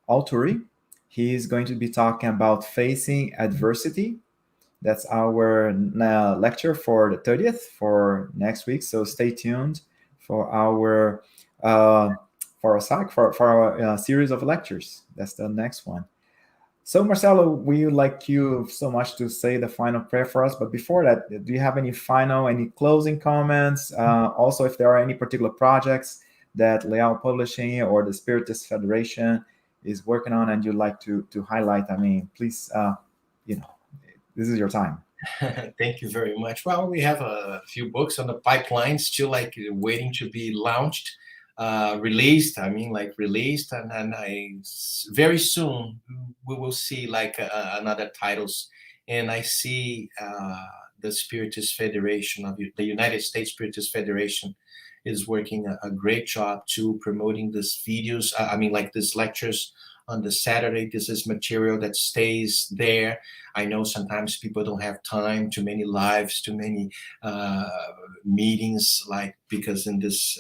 [SPEAKER 1] Alturi. He's going to be talking about facing adversity. That's our lecture for the 30th for next week. So stay tuned for our series of lectures. That's the next one. So Marcelo, we would like you so much to say the final prayer for us. But before that, do you have any closing comments? Also, if there are any particular projects that Leal Publishing or the Spiritist Federation is working on and you'd like to highlight, please, this is your time.
[SPEAKER 2] Thank you very much. Well, we have a few books on the pipeline still waiting to be launched. Released, and very soon we will see another titles, and I see the Spiritist Federation of the United States Spiritist Federation is working a great job too, promoting these videos. I mean, like these lectures on the Saturday. This is material that stays there. I know sometimes people don't have time, too many lives, too many meetings, like because in this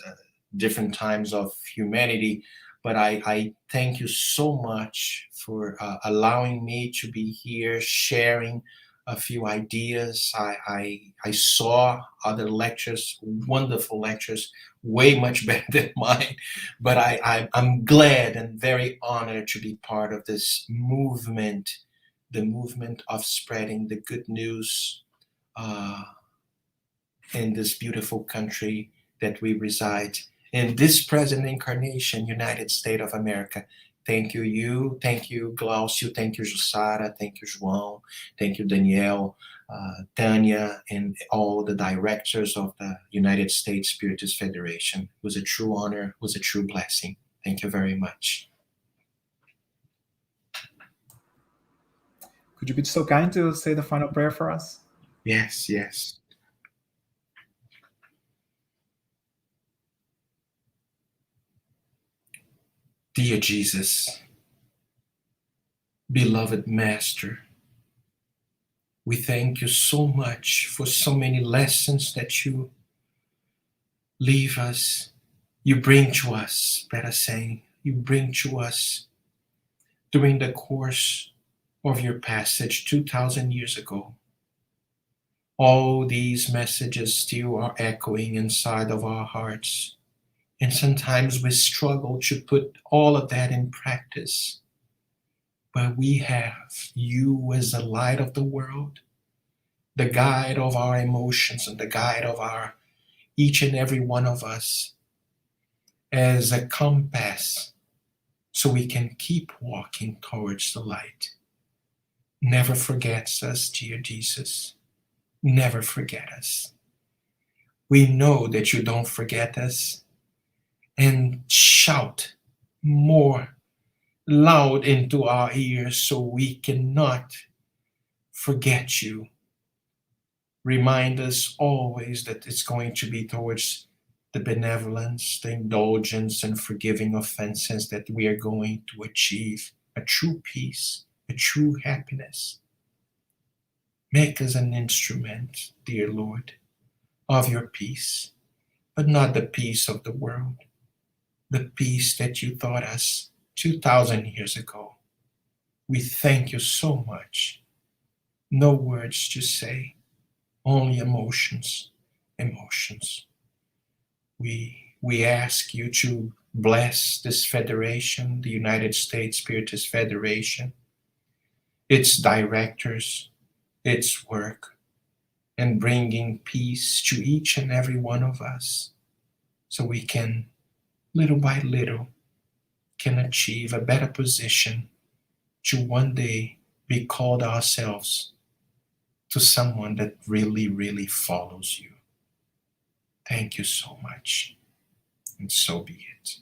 [SPEAKER 2] different times of humanity. But I thank you so much for allowing me to be here, sharing a few ideas. I saw other lectures, wonderful lectures, way much better than mine. But I'm glad and very honored to be part of this movement, the movement of spreading the good news uh, in this beautiful country that we reside in, this present incarnation, United States of America. Thank you, thank you, Glaucio, thank you, Jussara, thank you, João, thank you, Danielle, Tanya, and all the directors of the United States Spiritist Federation. It was a true honor, it was a true blessing. Thank you very much.
[SPEAKER 1] Could you be so kind to say the final prayer for us?
[SPEAKER 2] Yes, yes. Dear Jesus, beloved Master, we thank you so much for so many lessons that you leave us, you bring to us, better saying, you bring to us during the course of your passage 2,000 years ago. All these messages still are echoing inside of our hearts. And sometimes we struggle to put all of that in practice. But we have you as the light of the world, the guide of our emotions and the guide of our each and every one of us, as a compass so we can keep walking towards the light. Never forgets us, dear Jesus. Never forget us. We know that you don't forget us. And shout more loud into our ears so we cannot forget you. Remind us always that it's going to be towards the benevolence, the indulgence, and forgiving offenses that we are going to achieve a true peace, a true happiness. Make us an instrument, dear Lord, of your peace, but not the peace of the world, the peace that you taught us 2,000 years ago. We thank you so much. No words to say, only emotions, emotions. We ask you to bless this federation, the United States Spiritist Federation, its directors, its work, and bringing peace to each and every one of us so we can, little by little, can achieve a better position to one day be called ourselves to someone that really, really follows you. Thank you so much, and so be it.